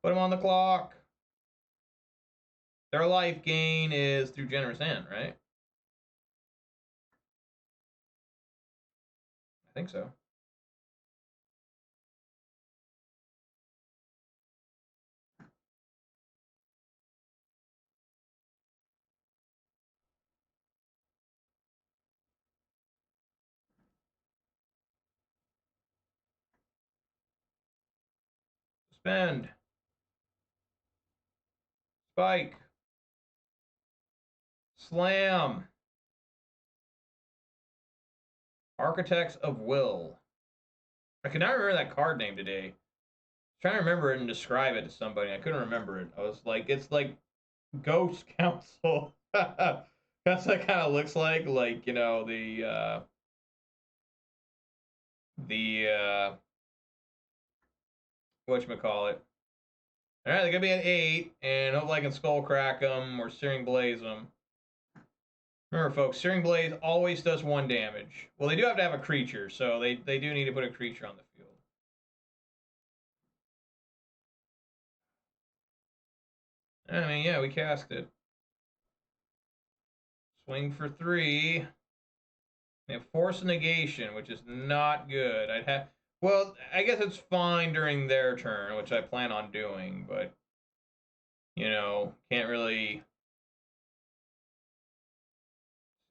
Put him on the clock. Their life gain is through Generous End, right? I think so. Spend. Spike. Slam. Architects of Will. I could not remember that card name today. I was trying to remember it and describe it to somebody. I couldn't remember it. I was like, it's like Ghost Council. That's what it kind of looks like. Like, you know, the whatchamacallit. All right, they're going to be at 8, and hopefully I can Skull Crack them or Searing Blaze them. Remember, folks, Searing Blaze always does 1 damage. Well, they do have to have a creature, so they do need to put a creature on the field. I mean, yeah, we cast it. Swing for 3. They have Force Negation, which is not good. I'd have... Well, I guess it's fine during their turn, which I plan on doing, but... You know, can't really...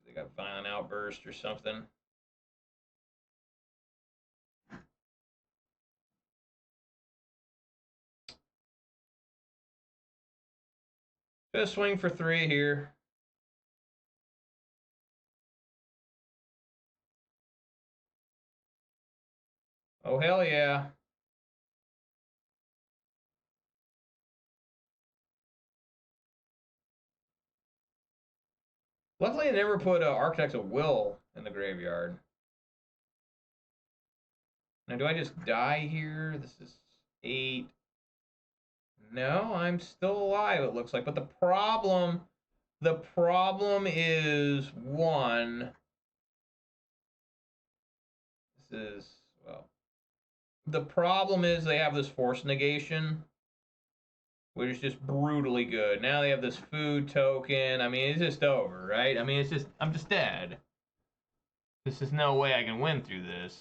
They got Violent Outburst or something. Just swing for 3 here. Oh, hell yeah. Luckily, I never put Architects of Will in the graveyard. Now, do I just die here? This is 8. No, I'm still alive, it looks like. But the problem is, 1... This is, well... The problem is they have this Force Negation, which is just brutally good. Now they have this food token. I mean, it's just over, right? I mean, it's just, I'm just dead. This is no way I can win through this.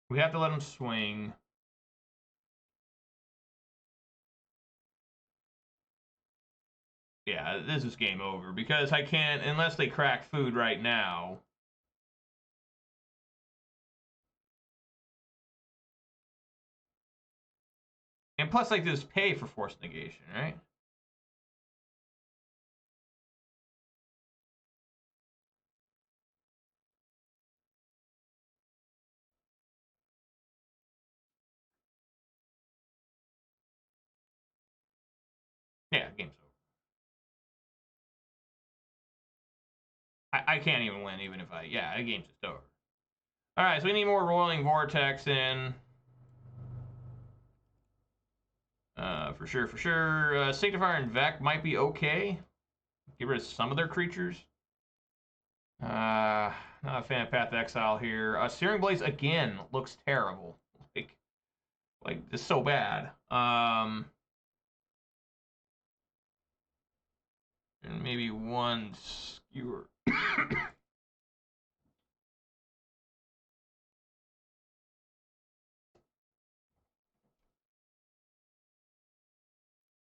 We have to let them swing. Yeah, this is game over because I can't, unless they crack food right now. And plus, like, this pay for Force Negation, right? Yeah, game's over. I can't even win, even if I... Yeah, the game's just over. All right, so we need more Roiling Vortex in. For sure, for sure. Signifier and Vec might be okay. Get rid of some of their creatures. Not a fan of Path of Exile here. Searing Blaze, again, looks terrible. Like it's so bad. And maybe 1 skewer.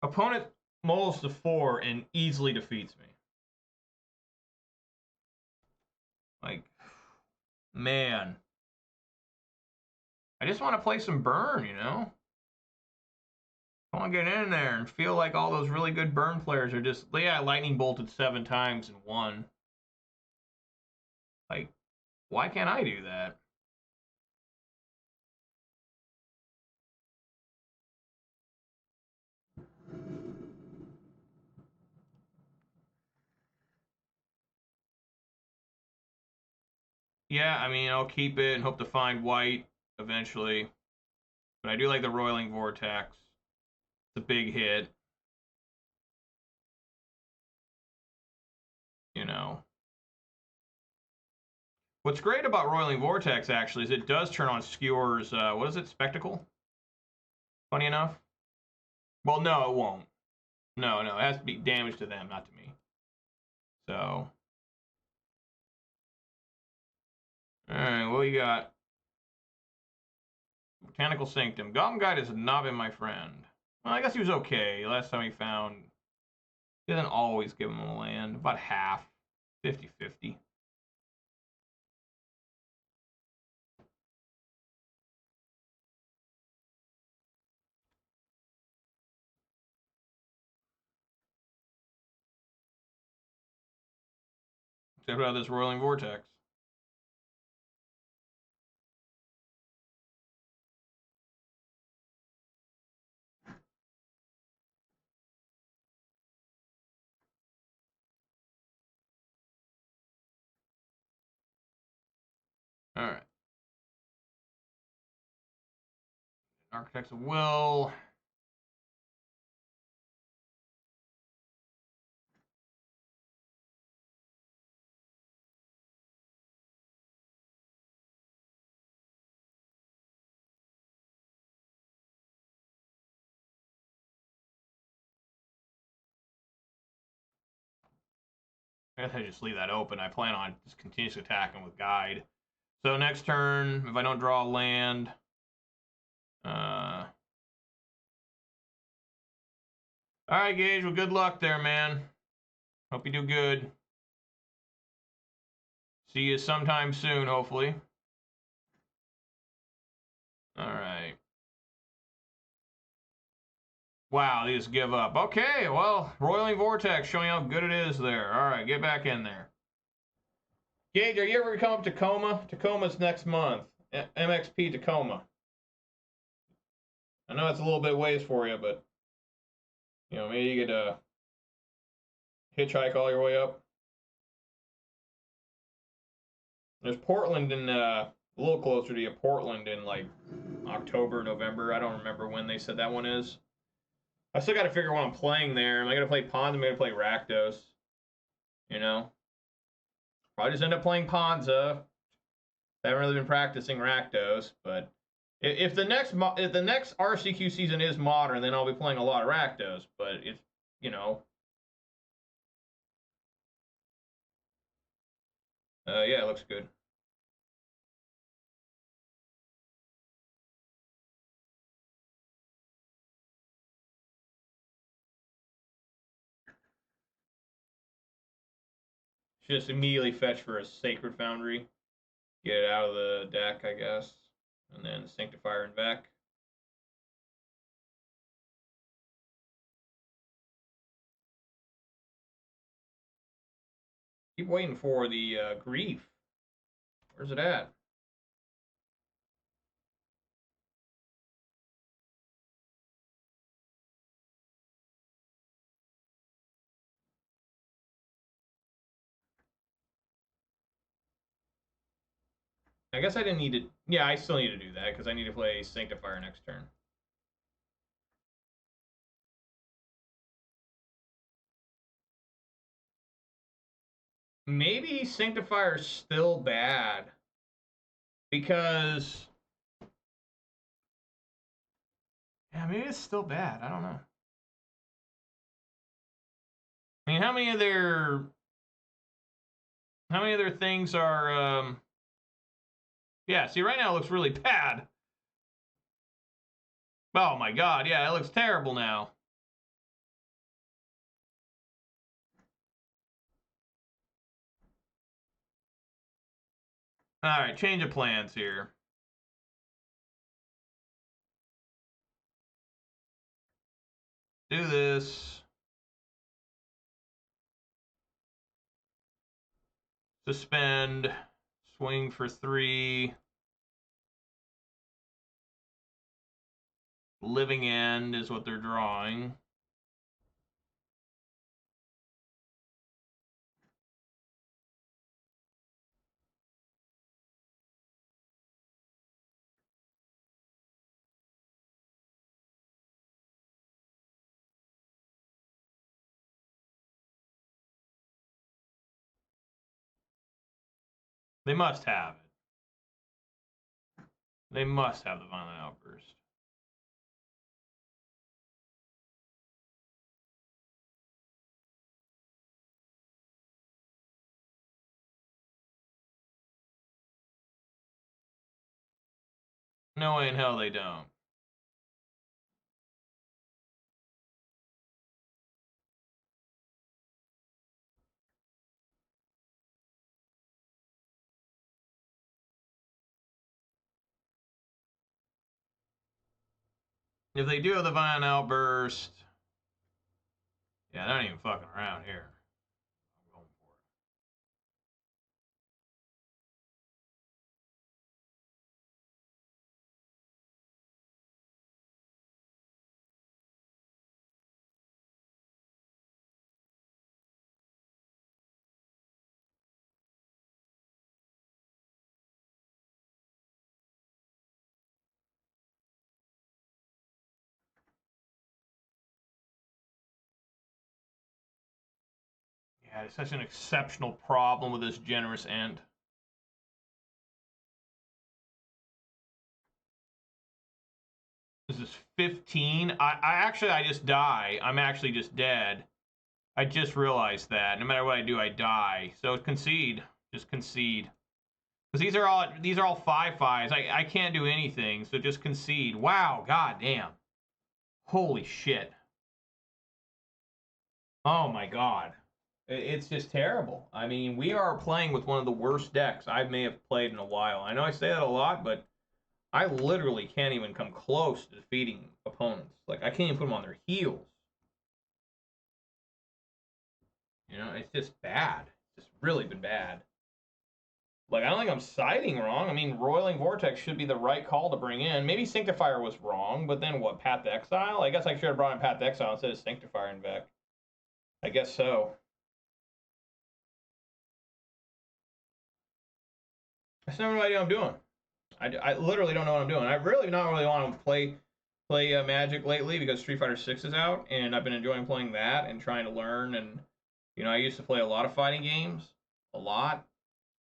Opponent molds to 4 and easily defeats me. Like, man. I just want to play some burn, you know? I want to get in there and feel like all those really good burn players are just, yeah, lightning bolted 7 times and won. Like, why can't I do that? Yeah, I mean, I'll keep it and hope to find white eventually. But I do like the Roiling Vortex. It's a big hit. you know. What's great about Roiling Vortex, actually, is it does turn on Skewer's, what is it, Spectacle? Funny enough. Well, no, it won't. No, it has to be damage to them, not to me. So. Alright, what you got? Botanical Sanctum. Goblin Guide has not been my friend. Well, I guess he was okay. Last time he found... He doesn't always give him a land. About half. 50-50. Except for this Roiling Vortex. Alright. Architects of Will. I guess I just leave that open. I plan on just continuously attacking with Guide. So next turn, if I don't draw a land... Alright, Gage. Well, good luck there, man. Hope you do good. See you sometime soon, hopefully. Alright. Wow, they just give up. Okay, well, Roiling Vortex showing how good it is there. Alright, get back in there. Gage, are you ever going to come up to Tacoma? Tacoma's next month. MXP Tacoma. I know it's a little bit ways for you, but... You know, maybe you could hitchhike all your way up. There's Portland in a little closer to you. Portland in like October, November. I don't remember when they said that one is. I still got to figure what I'm playing there. Am I going to play Pawns? Am I going to play Rakdos? You know? Probably just end up playing Ponza. I haven't really been practicing Rakdos, but if the next RCQ season is modern, then I'll be playing a lot of Rakdos. But it's, you know, yeah, it looks good. Just immediately fetch for a Sacred Foundry. Get it out of the deck, I guess. And then Sanctifier and Vec. Keep waiting for the Grief. Where's it at? I guess I didn't need to... Yeah, I still need to do that, because I need to play Sanctifier next turn. Maybe Sanctifier's still bad. Because... Yeah, maybe it's still bad. I don't know. I mean, how many other things are... Yeah, see, right now it looks really bad. Oh my god, yeah, it looks terrible now. Alright, change of plans here. Do this. Suspend. Swing for 3. Living End is what they're drawing. They must have it. They must have the violent outburst. No way in hell they don't. If they do have the violent outburst, yeah, they're not even fucking around here. I'm going for it. Yeah, it's such an exceptional problem with this generous end. This is 15. I just die. I'm actually just dead. I just realized that. No matter what I do, I die. So concede. Just concede. Because these are all 5/5s. I can't do anything, so just concede. Wow, god damn. Holy shit. Oh my god. It's just terrible. I mean, we are playing with one of the worst decks I may have played in a while. I know I say that a lot, but I literally can't even come close to defeating opponents. Like, I can't even put them on their heels. You know, it's just bad. It's just really been bad. Like, I don't think I'm siding wrong. I mean, Roiling Vortex should be the right call to bring in. Maybe Sanctifier was wrong, but then what, Path to Exile? I guess I should have brought in Path to Exile instead of Sanctifier and Vec. I guess so. I just never know what I'm doing. I literally don't know what I'm doing. I really not really want to play Magic lately because Street Fighter 6 is out, and I've been enjoying playing that and trying to learn. And you know, I used to play a lot of fighting games, a lot.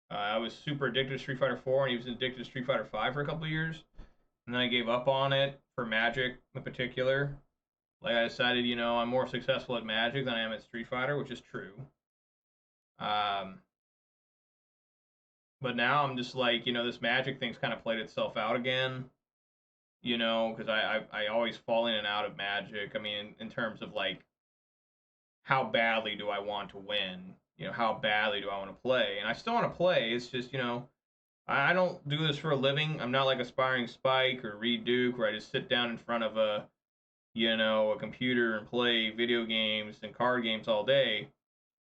I was super addicted to Street Fighter 4, and he was addicted to Street Fighter 5 for a couple of years, and then I gave up on it for Magic in particular. Like I decided, you know, I'm more successful at Magic than I am at Street Fighter, which is true. Um, but now I'm just like, you know, this Magic thing's kind of played itself out again. You know, because I always fall in and out of Magic. I mean, in terms of like, how badly do I want to win? You know, how badly do I want to play? And I still want to play. It's just, you know, I don't do this for a living. I'm not like Aspiring Spike or Reed Duke, where I just sit down in front of a, you know, a computer and play video games and card games all day.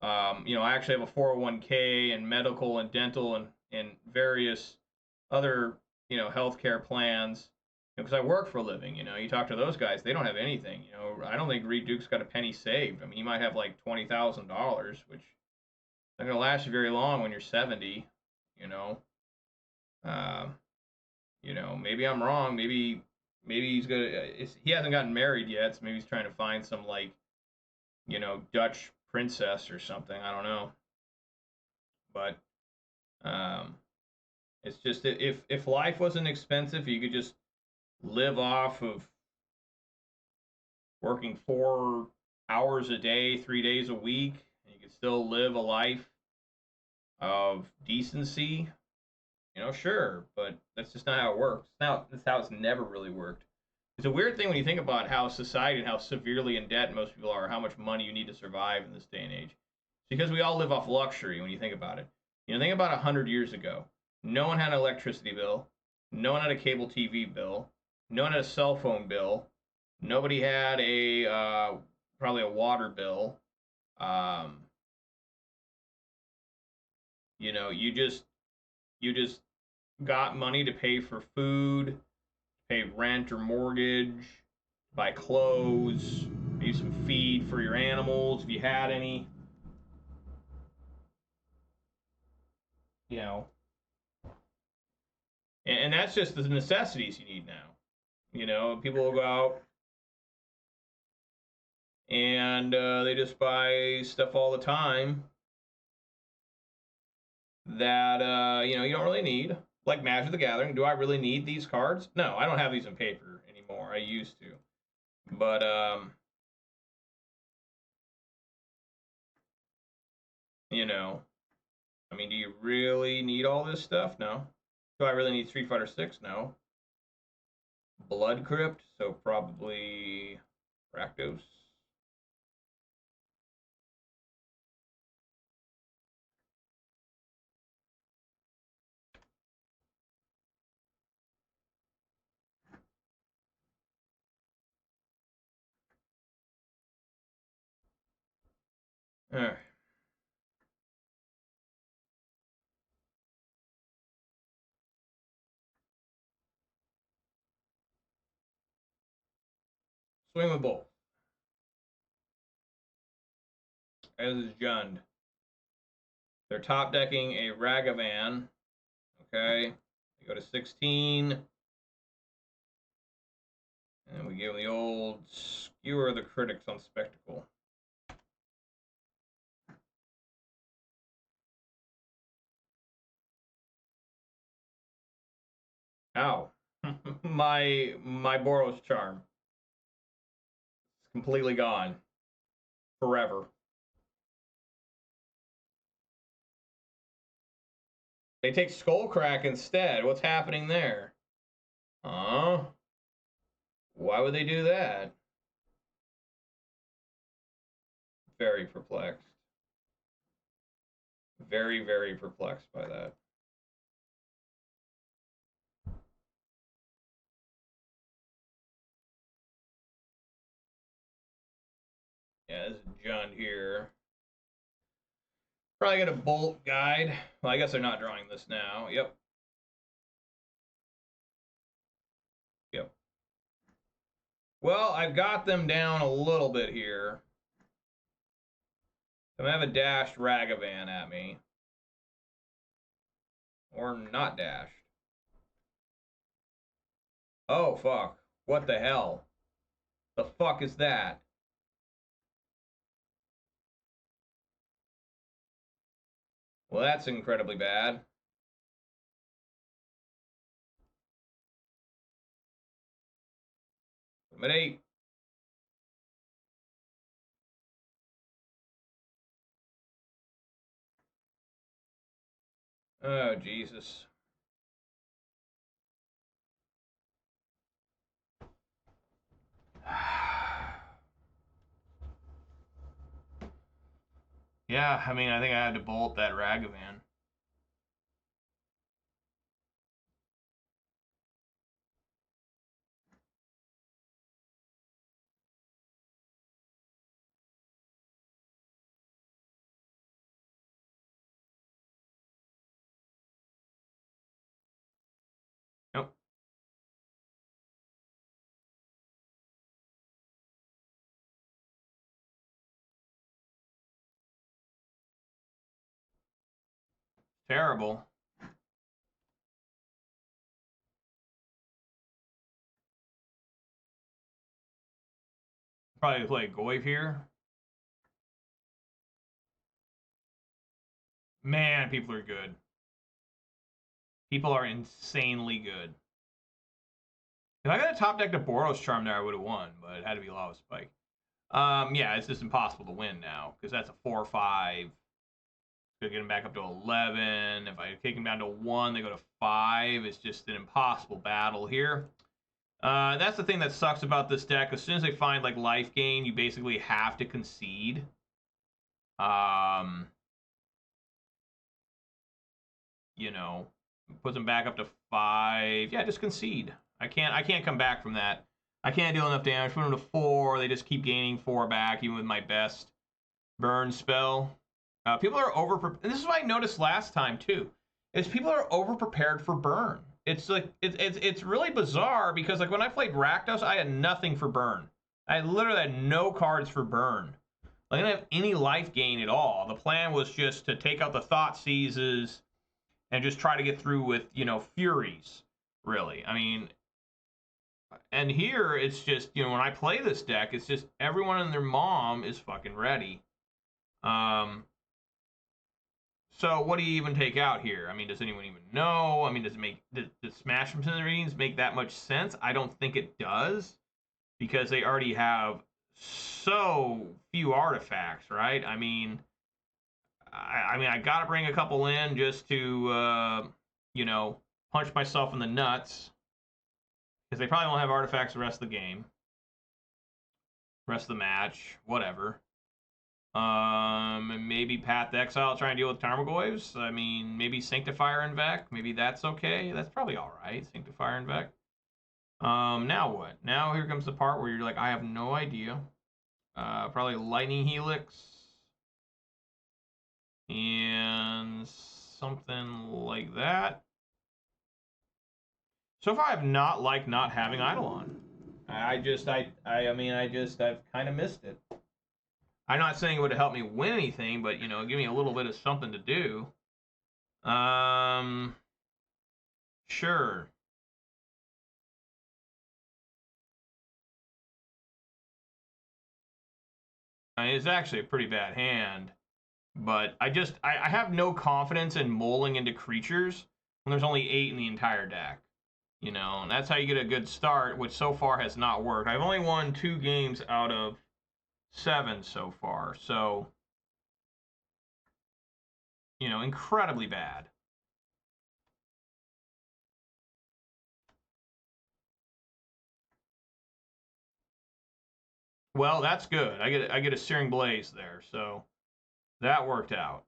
You know, I actually have a 401k and medical and dental and various other, you know, healthcare plans because I work for a living. You know, you talk to those guys, they don't have anything. You know, I don't think Reed Duke's got a penny saved. I mean, he might have like $20,000, which isn't gonna last you very long when you're 70. You know, uh, you know, maybe I'm wrong. Maybe he's gonna. He hasn't gotten married yet, so maybe he's trying to find some like, you know, Dutch princess or something. I don't know, but um, it's just if life wasn't expensive, you could just live off of working 4 hours a day, 3 days a week, and you could still live a life of decency. You know, sure, but that's just not how it works. That's how it's never really worked. It's a weird thing when you think about how society and how severely in debt most people are, how much money you need to survive in this day and age. It's because we all live off luxury when you think about it. You know, think about 100 years ago. No one had an electricity bill. No one had a cable TV bill. No one had a cell phone bill. Nobody had a probably a water bill. Um, you know, you just got money to pay for food, pay rent or mortgage, buy clothes, maybe some feed for your animals if you had any. You know, and that's just the necessities you need now. You know, people will go out and they just buy stuff all the time. that, you know, you don't really need. Like Magic the Gathering. Do I really need these cards? No, I don't have these in paper anymore. I used to. But, you know, I mean, do you really need all this stuff? No. Do I really need Street Fighter 6? No. Blood Crypt, so probably Rakdos. Alright. Swing with both. As is Jund. They're top decking a Ragavan. Okay. They go to 16. And we give them the old Skewer the Critics on Spectacle. Ow. my Boros charm. It's completely gone. Forever. They take Skullcrack instead. What's happening there? Huh? Why would they do that? Very perplexed. Very, very perplexed by that. Yeah, this is John here. Probably get a Bolt Guide. Well, I guess they're not drawing this now. Yep. Yep. Well, I've got them down a little bit here. I'm gonna have a dashed Ragavan at me. Or not dashed. Oh, fuck. What the hell? The fuck is that? Well, that's incredibly bad. I'm at 8. Oh, Jesus. Yeah, I mean, I think I had to bolt that Ragavan. Nope. Terrible. Probably play Goyf here. Man, people are good. People are insanely good. If I got a top deck to Boros Charm there, I would have won, but it had to be Lava Spike. Yeah, it's just impossible to win now, because that's a 4-5. Gonna get them back up to 11. If I take them down to 1, they go to 5. It's just an impossible battle here. That's the thing that sucks about this deck. As soon as they find like life gain, you basically have to concede. You know, puts them back up to 5. Yeah, just concede. I can't come back from that. I can't deal enough damage. Put them to 4. They just keep gaining 4 back, even with my best burn spell. People are over. And this is what I noticed last time too. Is people are over prepared for burn. It's like it's really bizarre because like when I played Rakdos, I had nothing for burn. I literally had no cards for burn. I didn't have any life gain at all. The plan was just to take out the Thought Seizes and just try to get through with, you know, Furies, really. I mean, and here it's just, you know, when I play this deck, it's just everyone and their mom is fucking ready. So what do you even take out here? I mean, does anyone even know? I mean, does Smash from Shenanigans make that much sense? I don't think it does, because they already have so few artifacts, right? I mean, I gotta bring a couple in just to you know, punch myself in the nuts, because they probably won't have artifacts the rest of the game, rest of the match, whatever. Maybe Path to Exile, try and deal with Tarmogoyfs. I mean, maybe Sanctifier and Vec. Maybe that's okay. That's probably all right. Sanctifier and Vec. Now what? Now here comes the part where you're like, I have no idea. Probably Lightning Helix and something like that. So far, I've not liked not having Eidolon. I've kind of missed it. I'm not saying it would have helped me win anything, but you know, give me a little bit of something to do. Sure. I mean, it's actually a pretty bad hand, but I have no confidence in mulling into creatures when there's only 8 in the entire deck. You know, and that's how you get a good start, which so far has not worked. I've only won 2 games out of 7 so far, so you know, incredibly bad. Well, that's good. I get a Searing Blaze there, so that worked out.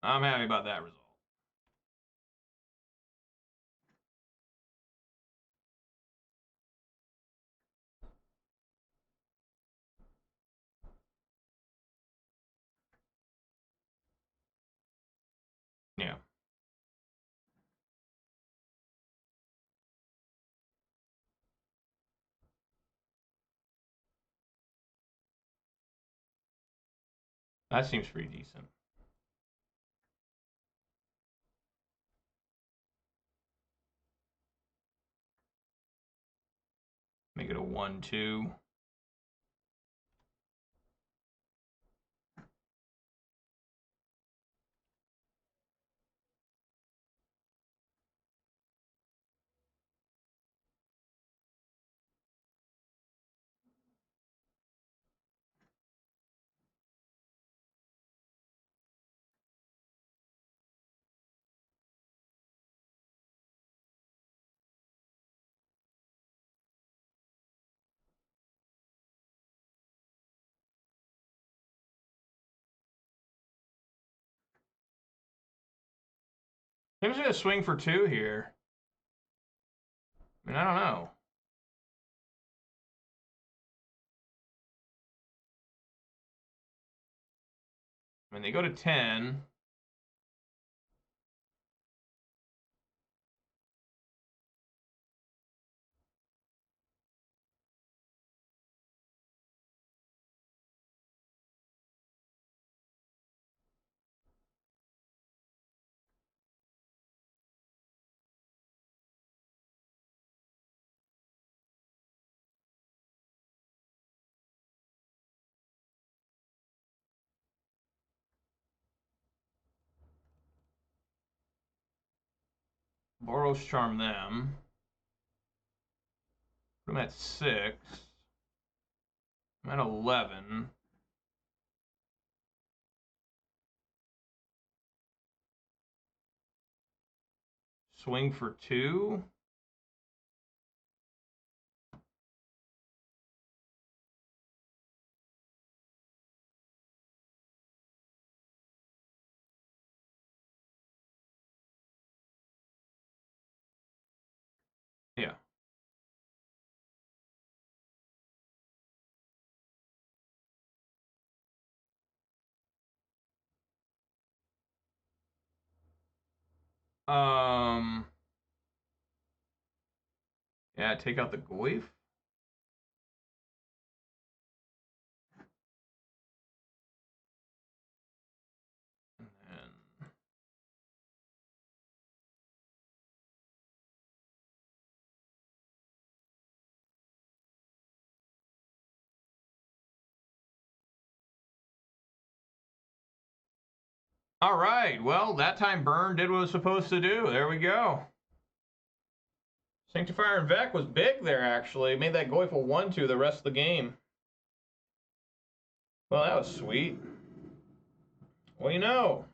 I'm happy about that result. Yeah. That seems pretty decent. Make it a 1-2. I'm just gonna swing for 2 here. I mean, I don't know. I mean, they go to 10. Boros charm them. I'm at 6. I'm at 11. Swing for 2. Yeah. Um. Yeah, take out the Goyf. And then All right, well, that time Burn did what it was supposed to do. There we go. Sanctifier and Vec was big there, actually. Made that Goifle 1-2 the rest of the game. Well, that was sweet. Well, you know,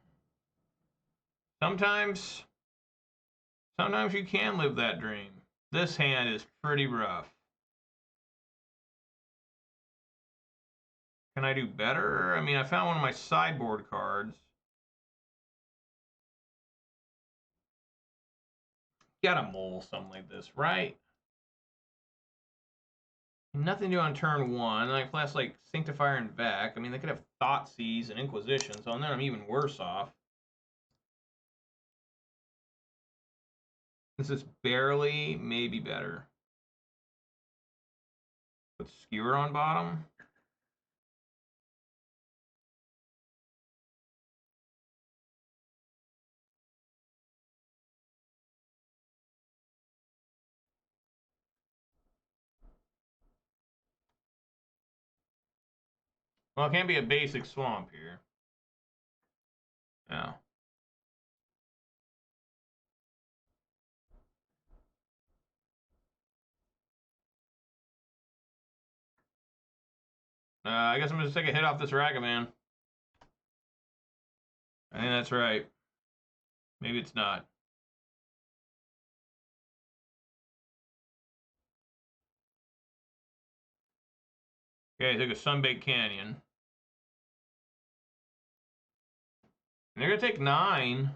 sometimes you can live that dream. This hand is pretty rough. Can I do better? I mean, I found one of my sideboard cards. Gotta mull something like this, right? Nothing to do on turn 1. I flash like Sanctifier and Vec. I mean, they could have Thoughtseize and Inquisition, so then I'm even worse off. This is barely, maybe better. Put Skewer on bottom. Well, it can't be a basic swamp here. Yeah. I guess I'm going to take a hit off this Ragavan. I think that's right. Maybe it's not. Okay, take a Sunbaked Canyon. And they're going to take 9.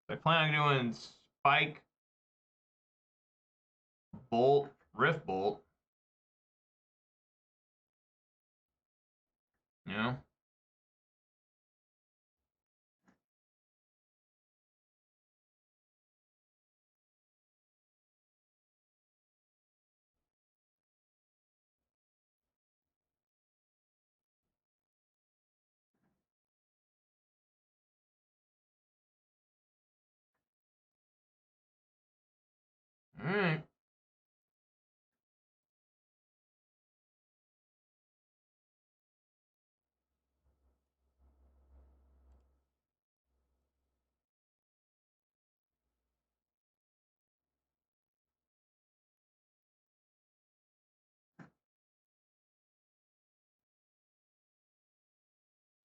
I plan on doing Spike, Bolt, Rift Bolt. You know? Alright.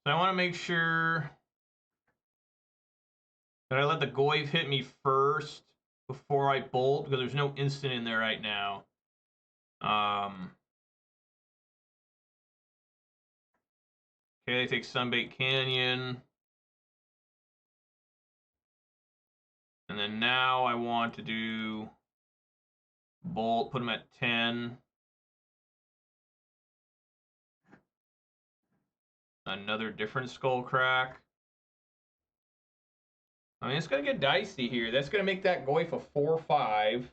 So I want to make sure that I let the Goive hit me first before I bolt, because there's no instant in there right now. Okay, they take Sunbaked Canyon. And then now I want to do Bolt, put them at 10. Another different Skull Crack. I mean, it's going to get dicey here. That's going to make that Goif a 4-5.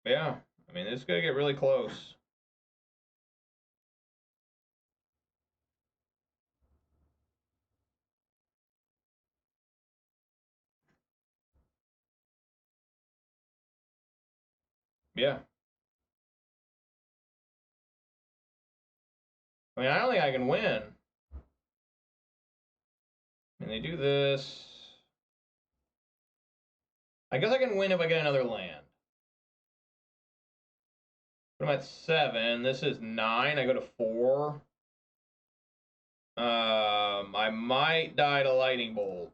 Yeah, I mean, it's going to get really close. Yeah. I mean, I don't think I can win. And they do this. I guess I can win if I get another land. But I'm at 7. This is 9. I go to 4. I might die to Lightning Bolt.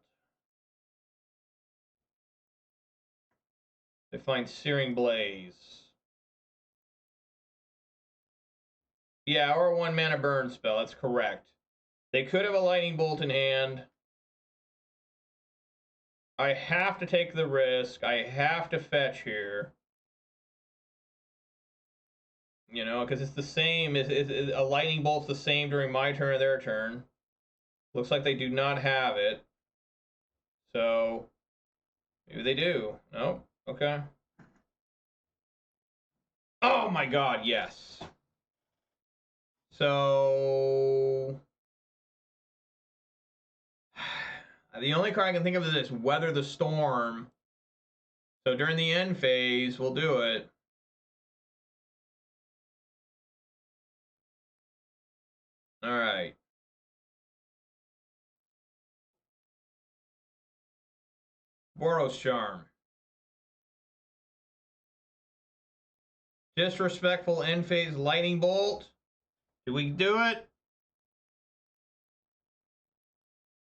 They find Searing Blaze. Yeah, or a 1-mana burn spell. That's correct. They could have a Lightning Bolt in hand. I have to take the risk. I have to fetch here. You know, because it's the same. A Lightning Bolt's the same during my turn or their turn. Looks like they do not have it. So, maybe they do. No? Okay. Oh my god, yes. So... the only card I can think of is this, Weather the Storm. So during the end phase, we'll do it. All right. Boros Charm. Disrespectful end phase lightning bolt. Did we do it?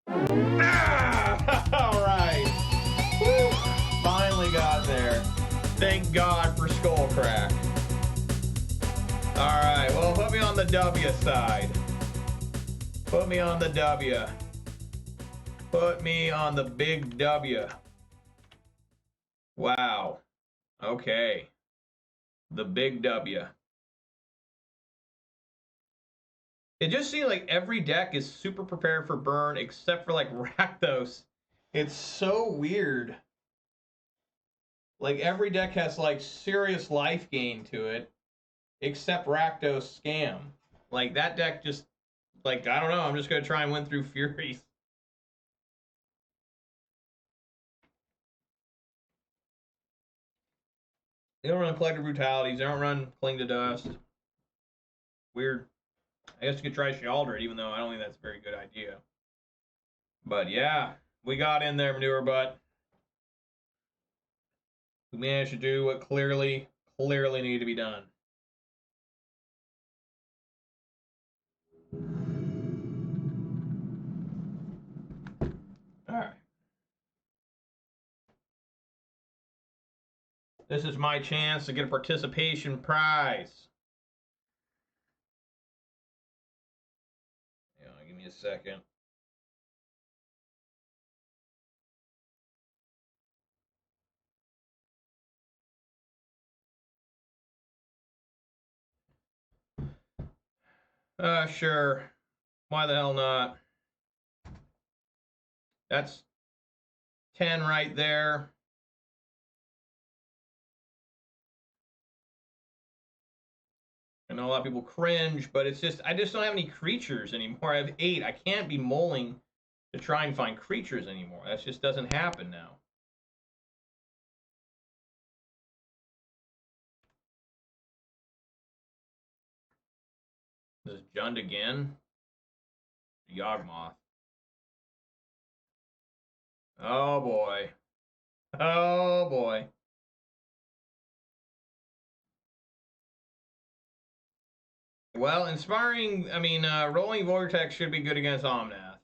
Ah! All right. Woo! Finally got there. Thank God for Skullcrack. All right. Well, put me on the W side. Put me on the W. Put me on the big W. Wow. Okay. The big W. It just seems like every deck is super prepared for burn except for like Rakdos. It's so weird. Like every deck has like serious life gain to it except Rakdos Scam. Like that deck just like I don't know, I'm just gonna try and win through Furies. They don't run Collective Brutalities, they don't run Cling to Dust. Weird. I guess you could try Shealdred, even though I don't think that's a very good idea. But yeah, we got in there, Manure Butt. We managed to do what clearly needed to be done. All right. This is my chance to get a participation prize. Yeah, give me a second. Sure. Why the hell not? That's 10 right there. I know a lot of people cringe, but it's just, I just don't have any creatures anymore. I have 8. I can't be mulling to try and find creatures anymore. That just doesn't happen now. This is Jund again. Yawgmoth. Oh boy. Oh boy. Well, inspiring, I mean, Rolling Vortex should be good against Omnath.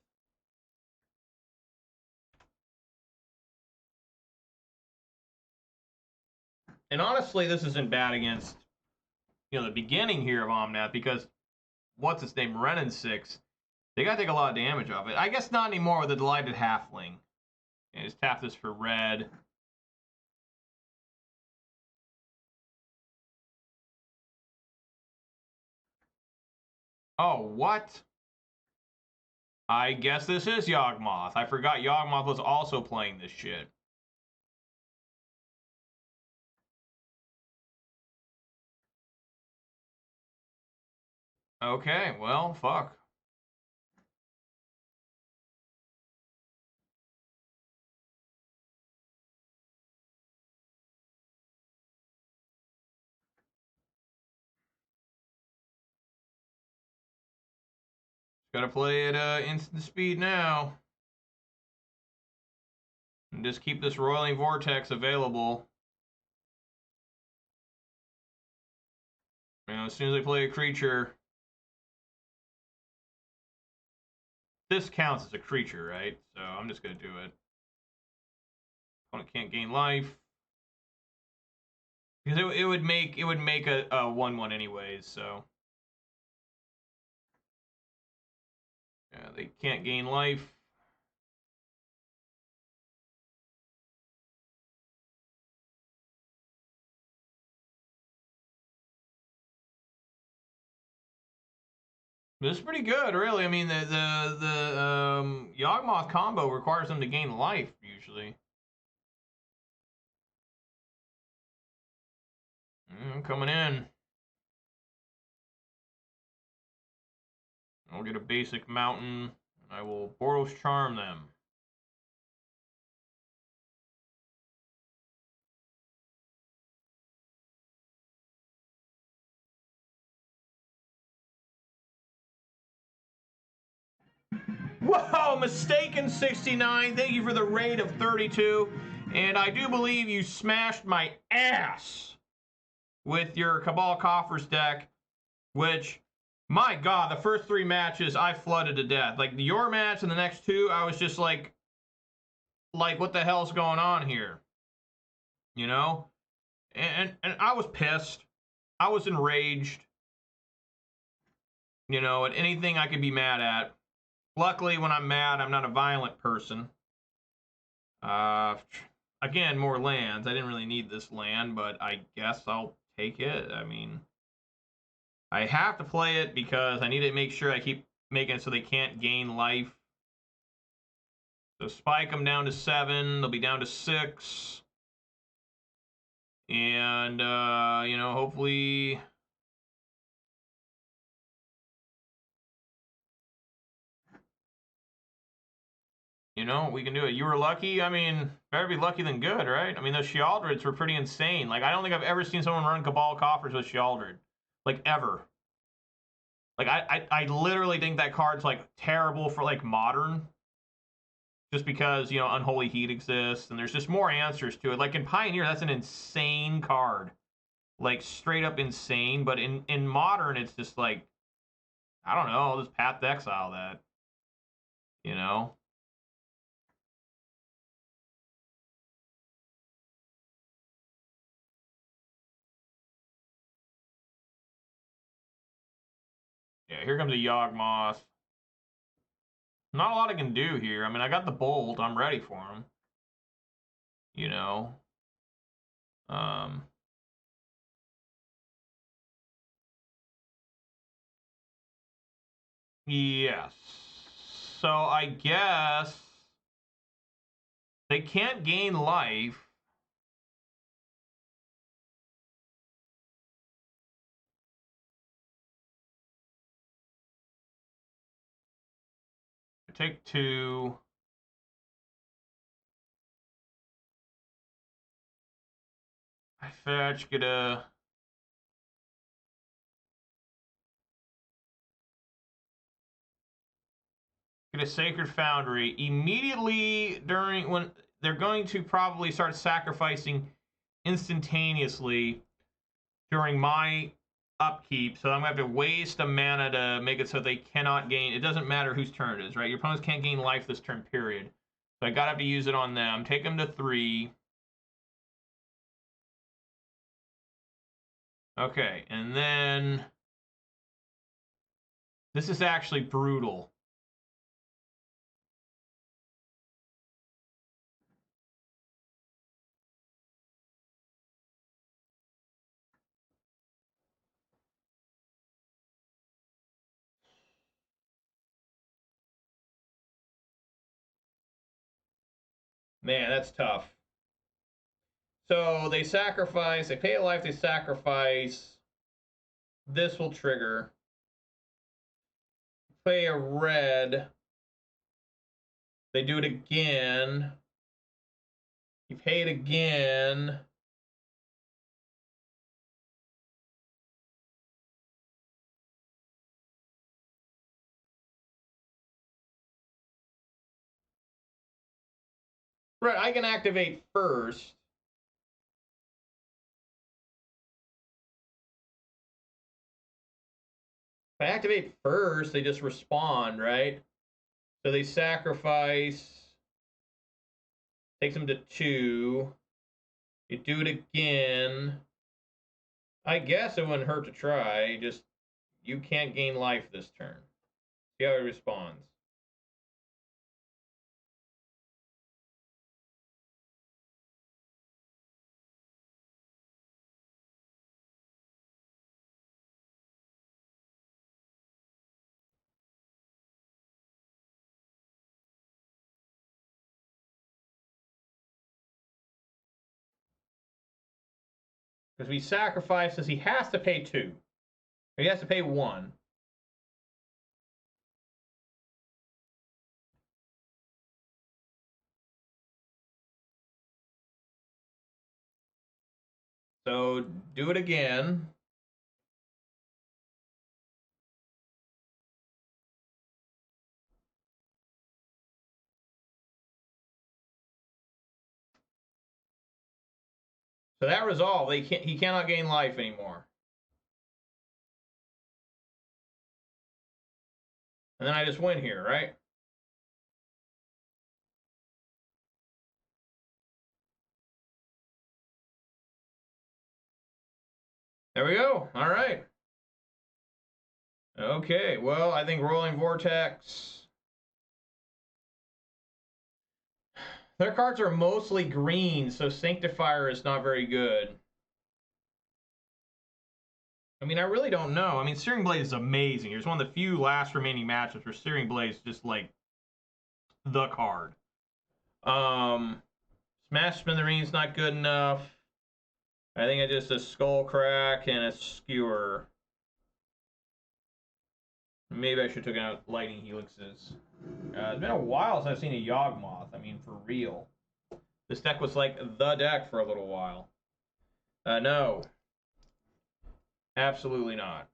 And honestly, this isn't bad against, the beginning here of Omnath because what's its name? Renin 6. They gotta take a lot of damage off it. I guess not anymore with the Delighted Halfling. And just tap this for red. Oh, what? I guess this is Yawgmoth. I forgot Yawgmoth was also playing this shit. Okay, well, fuck. Gotta play at instant speed now. And just keep this Roiling Vortex available. As soon as I play a creature, this counts as a creature, right? So I'm just gonna do it. Opponent can't gain life because it would make a 1/1 anyways. So yeah, they can't gain life. This is pretty good, really. I mean, the Yawgmoth combo requires them to gain life usually. I'm coming in. I'll get a basic mountain. And I will Boros Charm them. Whoa, mistaken 69. Thank you for the raid of 32. And I do believe you smashed my ass with your Cabal Coffers deck, which, my God, the first 3 matches I flooded to death. Like your match and the next 2, I was just like what the hell's going on here? You know? And I was pissed. I was enraged. You know, at anything I could be mad at. Luckily, when I'm mad, I'm not a violent person. Again, more lands. I didn't really need this land, but I guess I'll take it. I mean, I have to play it because I need to make sure I keep making it so they can't gain life. So spike them down to 7. They'll be down to 6. And, you know, hopefully... You know, we can do it. You were lucky. I mean, better be lucky than good, right? I mean, those Shealdrids were pretty insane. Like, I don't think I've ever seen someone run Cabal Coffers with Shealdrid. Like, ever. Like, I literally think that card's, like, terrible for, like, Modern. Just because, you know, Unholy Heat exists, and there's just more answers to it. Like, in Pioneer, that's an insane card. Like, straight up insane. But in Modern, it's just, like, I don't know, I'll just Path to Exile that. You know? Yeah, here comes a Yawgmoth. Not a lot I can do here. I mean, I got the Bolt. I'm ready for him. You know? Yes. So I guess they can't gain life. I take 2. I fetch, get a Sacred Foundry. Immediately during when they're going to probably start sacrificing instantaneously during my upkeep, so I'm gonna have to waste a mana to make it so they cannot gain. It doesn't matter whose turn it is, right? Your opponents can't gain life this turn, period. So I gotta have to use it on them. Take them to 3. Okay, and then this is actually brutal. Man, that's tough. So they sacrifice, they pay a life, they sacrifice. This will trigger. Play a red. They do it again. You pay it again. Right, I can activate first. If I activate first, they just respond, right? So they sacrifice. Takes them to 2. You do it again. I guess it wouldn't hurt to try. Just, you can't gain life this turn. See how it responds. Because we sacrifices, he has to pay 2. Or he has to pay 1. So do it again. So that resolve, he cannot gain life anymore. And then I just win here, right? There we go. All right. Okay, well, I think Rolling Vortex. Their cards are mostly green, so Sanctifier is not very good. I mean, I really don't know. I mean, Searing Blade is amazing. It's one of the few last remaining matches where Searing Blade is just like the card. Smash Smithereens not good enough. I think it's just a Skull Crack and a Skewer. Maybe I should have taken out Lightning Helixes. It's been a while since I've seen a Yawgmoth. I mean, for real. This deck was like the deck for a little while. No. Absolutely not.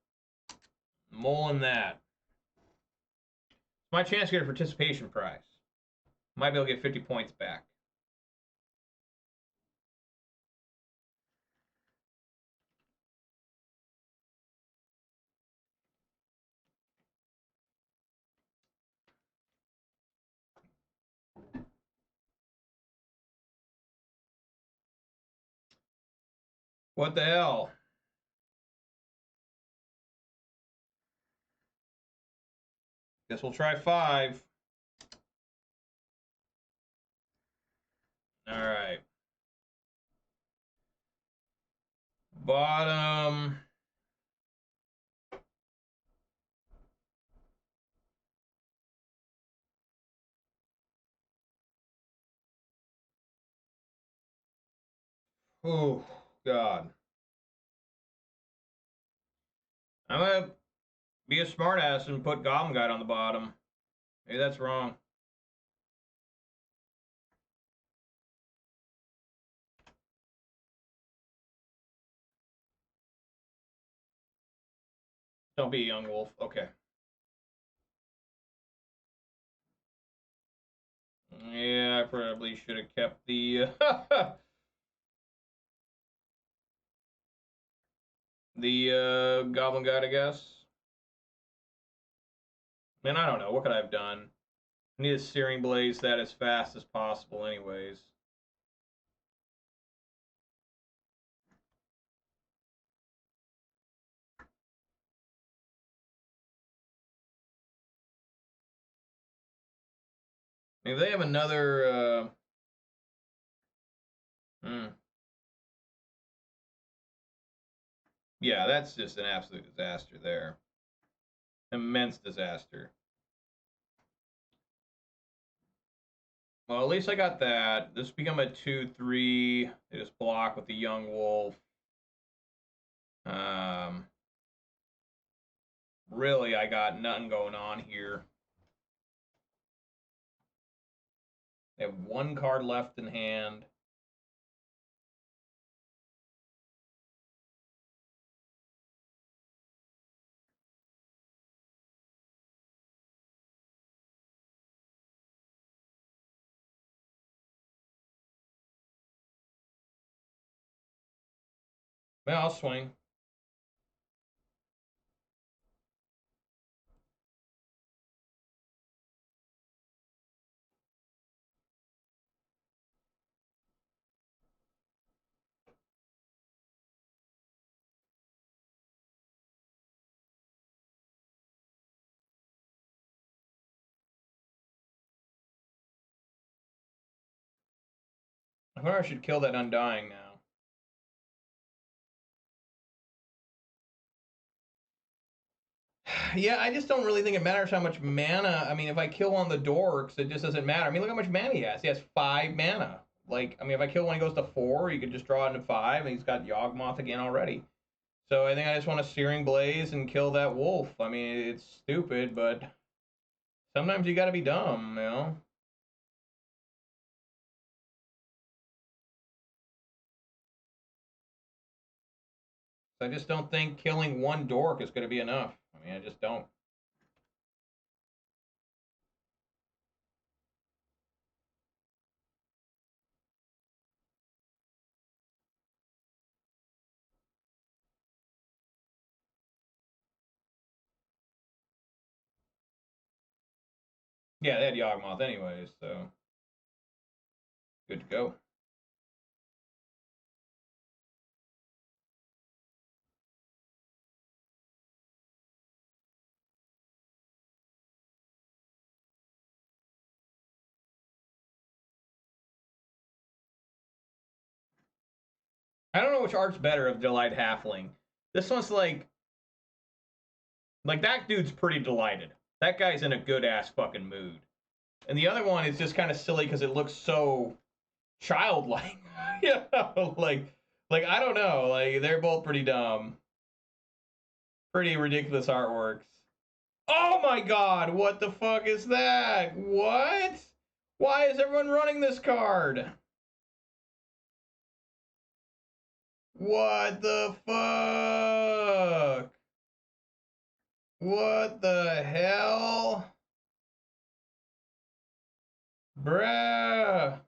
Mulling that. My chance to get a participation prize. Might be able to get 50 points back. What the hell? Guess we'll try 5. All right. Bottom. Oh, God. I'm going to be a smartass and put Goblin Guide on the bottom. Maybe that's wrong. Don't be a young wolf. Okay. Yeah, I probably should have kept the the Goblin Guide, I guess. Man, I don't know. What could I have done? I need a Searing Blaze that as fast as possible anyways. If they have another... Yeah, that's just an absolute disaster there. Immense disaster. Well, at least I got that. This become a 2/3. They just block with the young wolf. Really, I got nothing going on here. They have 1 card left in hand. Well, I'll swing. I wonder if I should kill that Undying now. Yeah, I just don't really think it matters how much mana. I mean, if I kill one of the dorks, it just doesn't matter. I mean, look how much mana he has. He has 5 mana. Like, I mean, if I kill one, he goes to 4. You could just draw it into 5, and he's got Yawgmoth again already. So I think I just want to Searing Blaze and kill that wolf. I mean, it's stupid, but sometimes you gotta be dumb, you know? I just don't think killing one dork is going to be enough. I mean, I just don't. Yeah, they had Yawgmoth anyways, so good to go. I don't know which art's better of Delight Halfling. This one's like that dude's pretty delighted. That guy's in a good ass fucking mood. And the other one is just kind of silly because it looks so childlike. You know, like I don't know, like they're both pretty dumb. Pretty ridiculous artworks. Oh my god, what the fuck is that? What? Why is everyone running this card? What the fuck? What the hell? Bruh.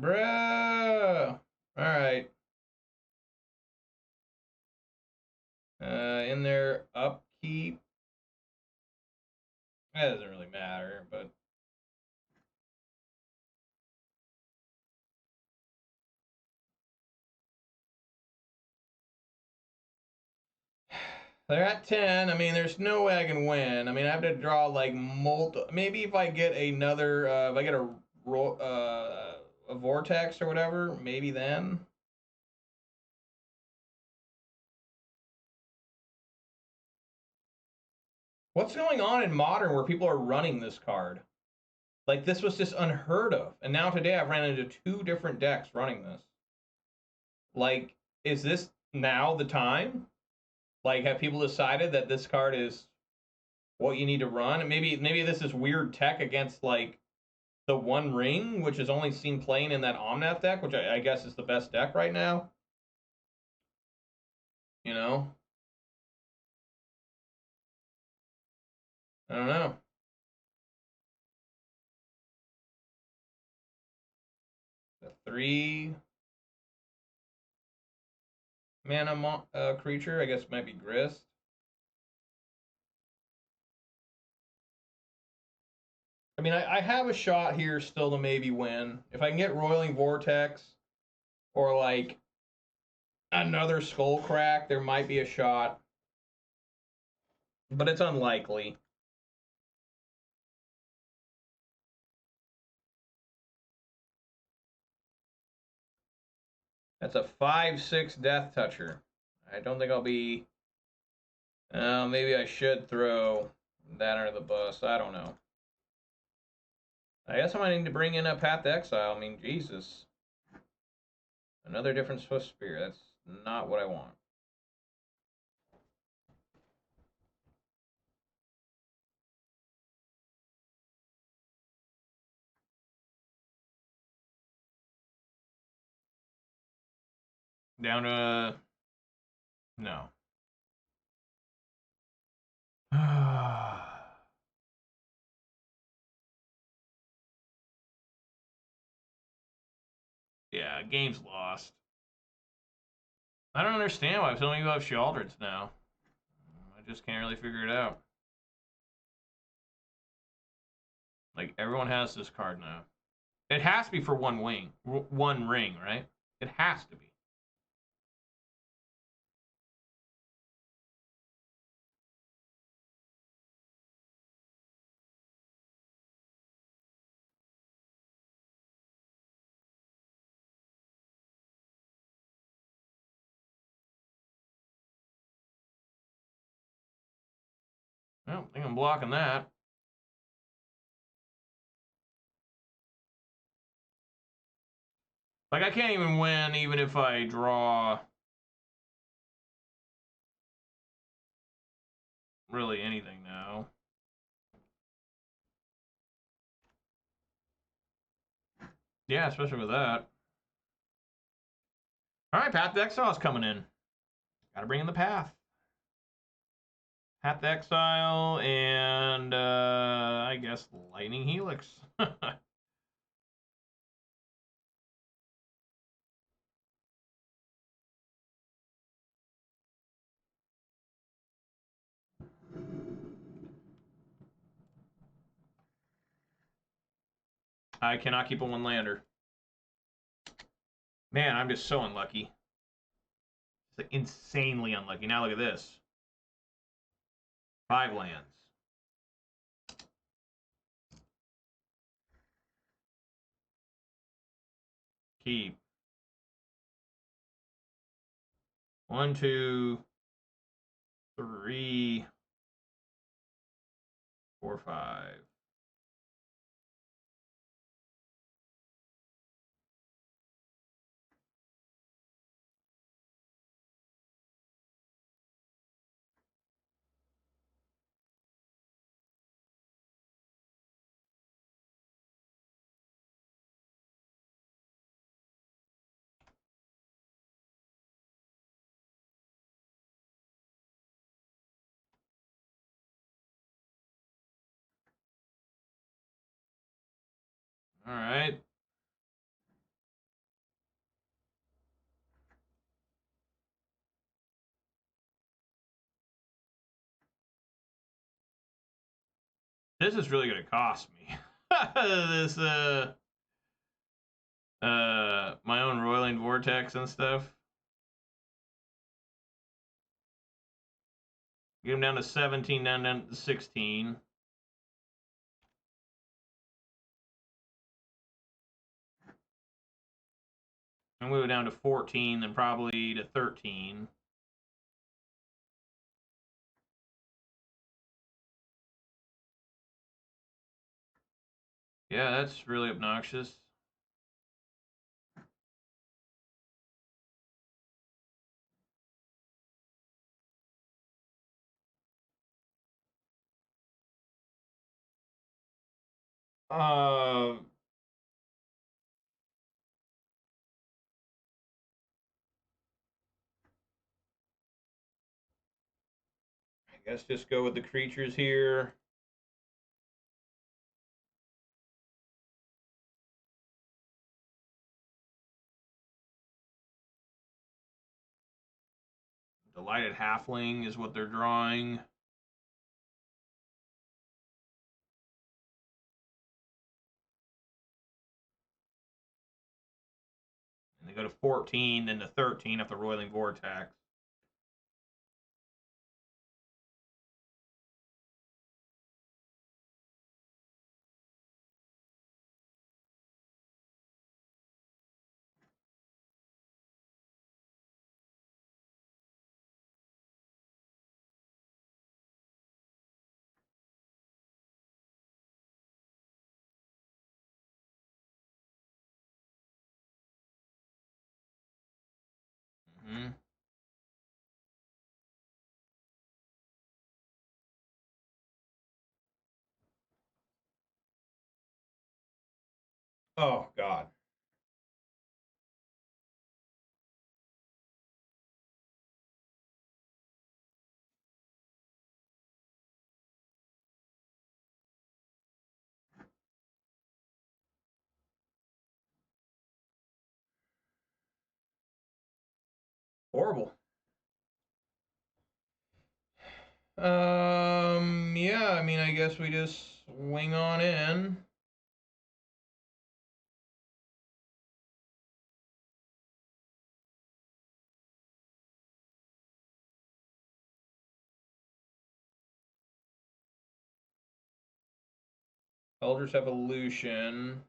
Bruh. Alright. In their upkeep. That doesn't really matter, but they're at 10. I mean, there's no way I can win. I mean, I have to draw like maybe if I get another, if I get a vortex or whatever, maybe then. What's going on in Modern where people are running this card? Like, this was just unheard of. And now today I've ran into 2 different decks running this. Like, is this now the time? Like, have people decided that this card is what you need to run? And maybe this is weird tech against, like, the One Ring, which is only seen playing in that Omnath deck, which I guess is the best deck right now. You know? I don't know. The 3 mana creature, I guess might be Grist. I mean, I have a shot here still to maybe win. If I can get Roiling Vortex or like another Skull Crack, there might be a shot. But it's unlikely. That's a 5/6 Death Toucher. I don't think I'll be... maybe I should throw that under the bus. I don't know. I guess I might need to bring in a Path to Exile. I mean, Jesus. Another different Swift Spear. That's not what I want. Down to... No. Yeah, game's lost. I don't understand why so many people have Sheoldreds now. I just can't really figure it out. Like, everyone has this card now. It has to be for one ring, right? It has to be. I don't think I'm blocking that. Like, I can't even win even if I draw really anything now. Yeah, especially with that. All right, Path to Exile is coming in. Got to bring in the Path. Path to Exile and I guess Lightning Helix. I cannot keep a one lander. Man, I'm just so unlucky. It's like insanely unlucky. Now look at this. 5 lands. Keep. 1, 2, 3, 4, 5. All right. This is really going to cost me. This, my own roiling vortex and stuff. Get him down to 17, down to 16. And move it down to 14, then probably to 13. Yeah, that's really obnoxious. I guess just go with the creatures here. Delighted Halfling is what they're drawing. And they go to 14, then to 13 after Roiling Vortex. Mm-hmm. Oh, God. Horrible. Yeah, I mean, I guess we just swing on in. Eldritch Evolution.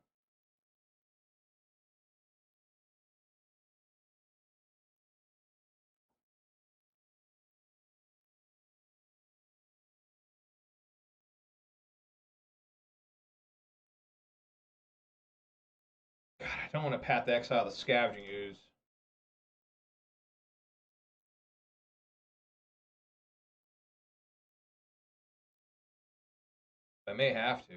God, I don't want to Path to Exile the Scavenging Ooze. I may have to.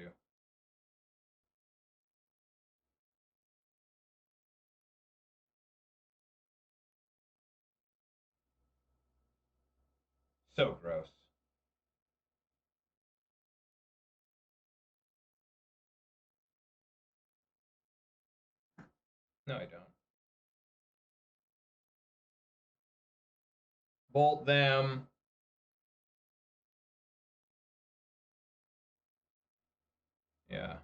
So gross. No, I don't. Bolt them. Yeah.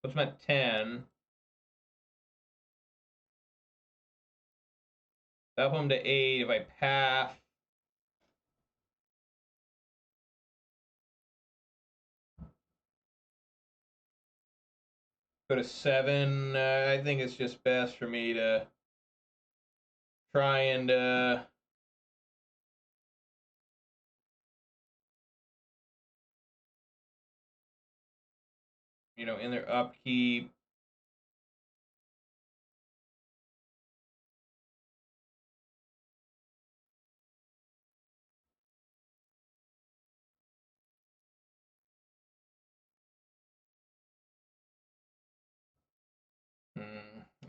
Puts him at 10. That put him to 8. If I path, go to 7. I think it's just best for me to try and you know, in their upkeep.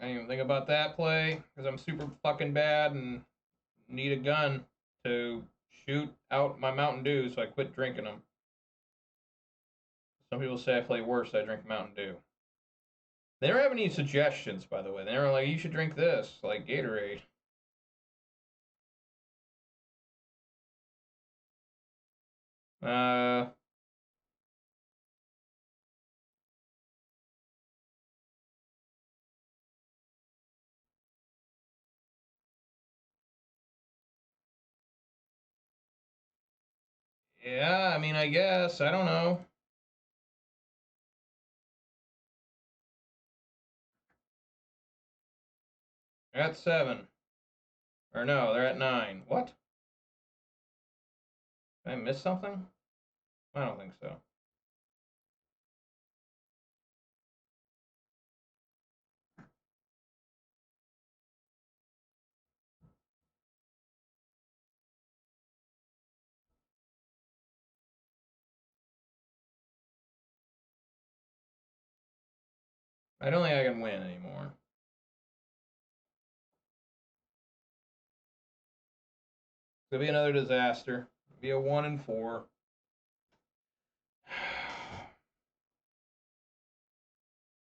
I didn't even think about that play because I'm super fucking bad and need a gun to shoot out my Mountain Dew, so I quit drinking them. Some people say I play worse, I drink Mountain Dew. They never have any suggestions, by the way. They never like, you should drink this, like Gatorade. Yeah, I mean, I guess. I don't know. They're at 7. Or no, they're at 9. What? Did I miss something? I don't think so. I don't think I can win anymore. Could be another disaster. It'll be a 1 and 4.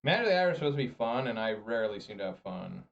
Man of the Hour is supposed to be fun, and I rarely seem to have fun.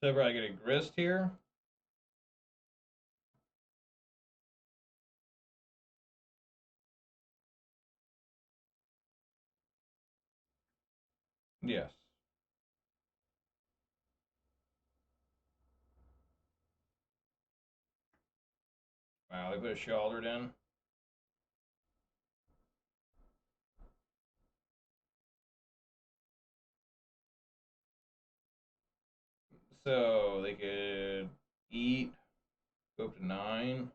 So I probably get a grist here. Yes. Wow, they put a Sheldred in. So they could eat, go up to 9.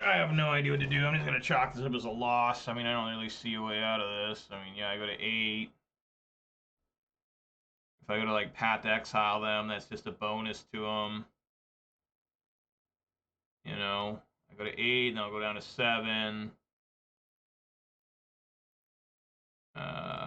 I have no idea what to do. I'm just gonna chalk this up as a loss. I mean, I don't really see a way out of this. I mean, yeah, I go to 8. If I go to like Path to Exile them, that's just a bonus to them. You know, I go to 8, then I'll go down to 7. Uh,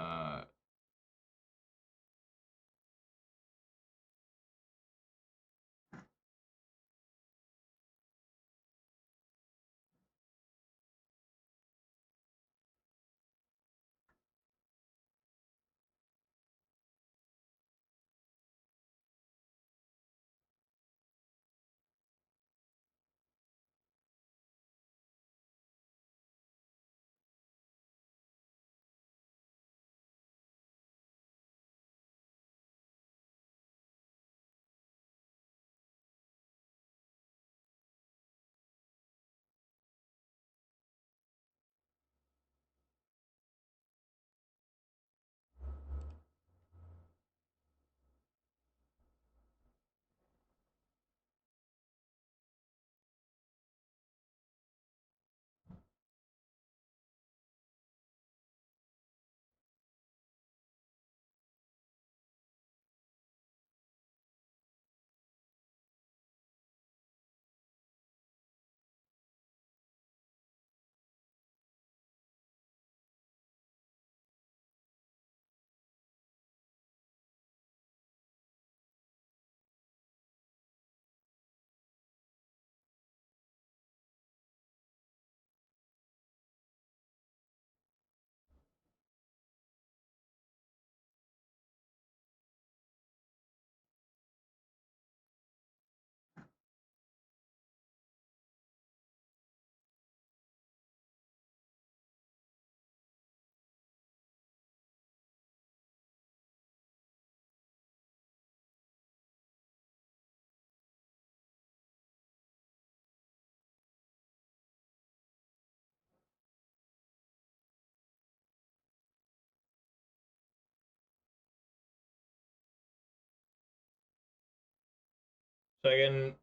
So I can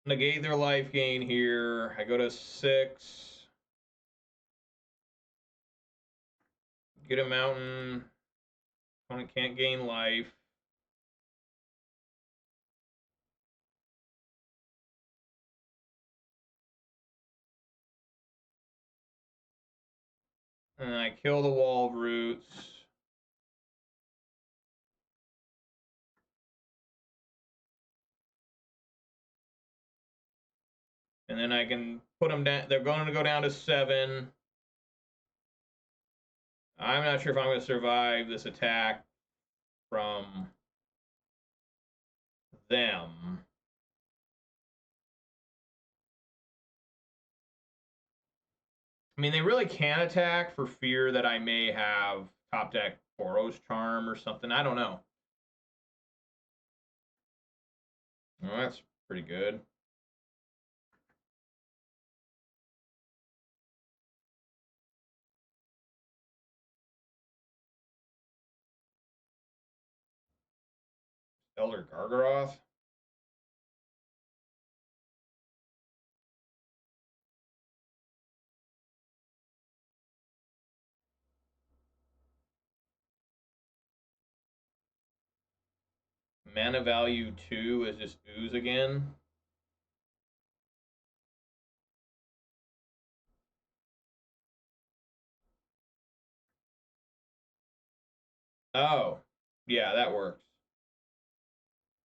negate their life gain here. I go to 6. Get a mountain. Opponent can't gain life. And I kill the wall of roots. And then I can put them down. They're going to go down to 7. I'm not sure if I'm going to survive this attack from them. I mean, they really can attack for fear that I may have top deck Boros Charm or something. I don't know. Well, that's pretty good. Elder Gargaroth. Mana value 2 is just ooze again. Oh, yeah, that works.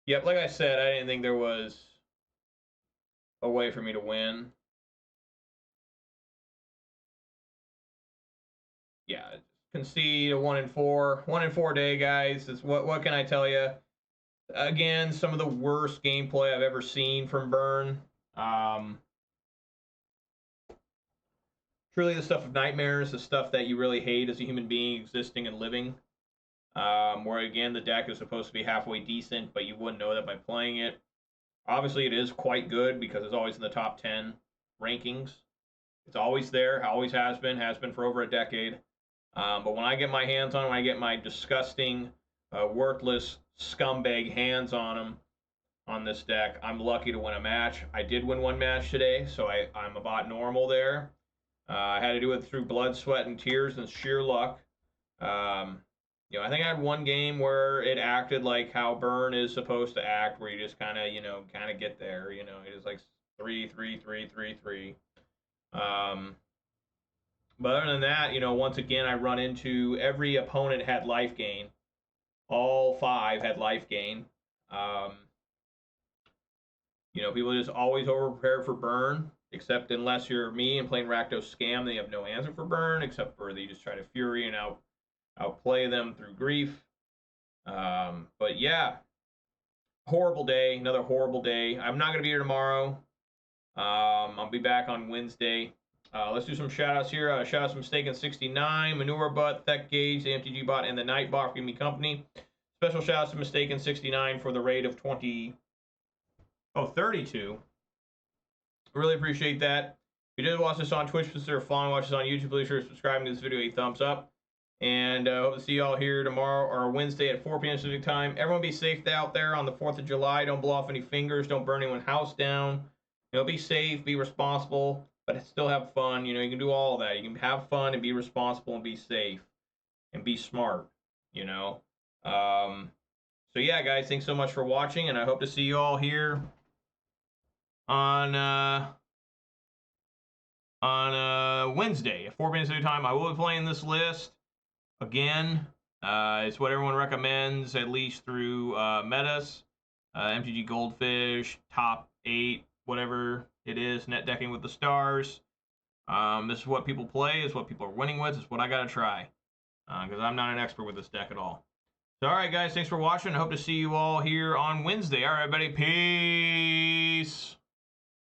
Yep, like I said, I didn't think there was a way for me to win. Yeah, concede a 1 in 4. 1 in 4 day, guys. It's what can I tell you? Again, some of the worst gameplay I've ever seen from Burn. Truly the stuff of nightmares, the stuff that you really hate as a human being existing and living. Where again, the deck is supposed to be halfway decent, but you wouldn't know that by playing it. Obviously, it is quite good because it's always in the top 10 rankings. It's always there, always has been for over a decade. But when I get my hands on, when I get my disgusting, worthless scumbag hands on them on this deck, I'm lucky to win a match. I did win one match today, so I'm about normal there. I had to do it through blood, sweat, and tears and sheer luck. I think I had one game where it acted like how Burn is supposed to act, where you just kind of get there. It is like 3, 3, 3, 3, 3. But other than that, once again, I run into every opponent had life gain. All 5 had life gain. People just always over prepare for Burn, except unless you're me and playing Rakdos Scam, they have no answer for Burn, except for they just try to Fury and outplay them through grief. But yeah, horrible day, another horrible day. I'm not going to be here tomorrow. I'll be back on Wednesday. Let's do some shout outs here. Shout out to Mistaken69, Manure Butt, Tech Gauge, the MTG Bot, and the Nightbot for giving me company. Special shout outs to Mistaken69 for the raid of 32. Really appreciate that. If you did watch this on Twitch, consider following, watch this on YouTube, please sure to subscribe to this video, a thumbs up. And hope to see you all here tomorrow or Wednesday at 4 p.m. Pacific time. Everyone be safe out there on the 4th of July. Don't blow off any fingers. Don't burn anyone's house down. Be safe, be responsible, but still have fun. You can do all of that. You can have fun and be responsible and be safe and be smart, So yeah, guys, thanks so much for watching, and I hope to see you all here on Wednesday at 4 p.m. Pacific time. I will be playing this list again. It's what everyone recommends, at least through Metas, MTG Goldfish, top 8, whatever it is, net decking with the stars. This is what people play, is what people are winning with, it's what I gotta try, because I'm not an expert with this deck at all. So, all right, guys, thanks for watching. I hope to see you all here on Wednesday. All right, everybody, peace.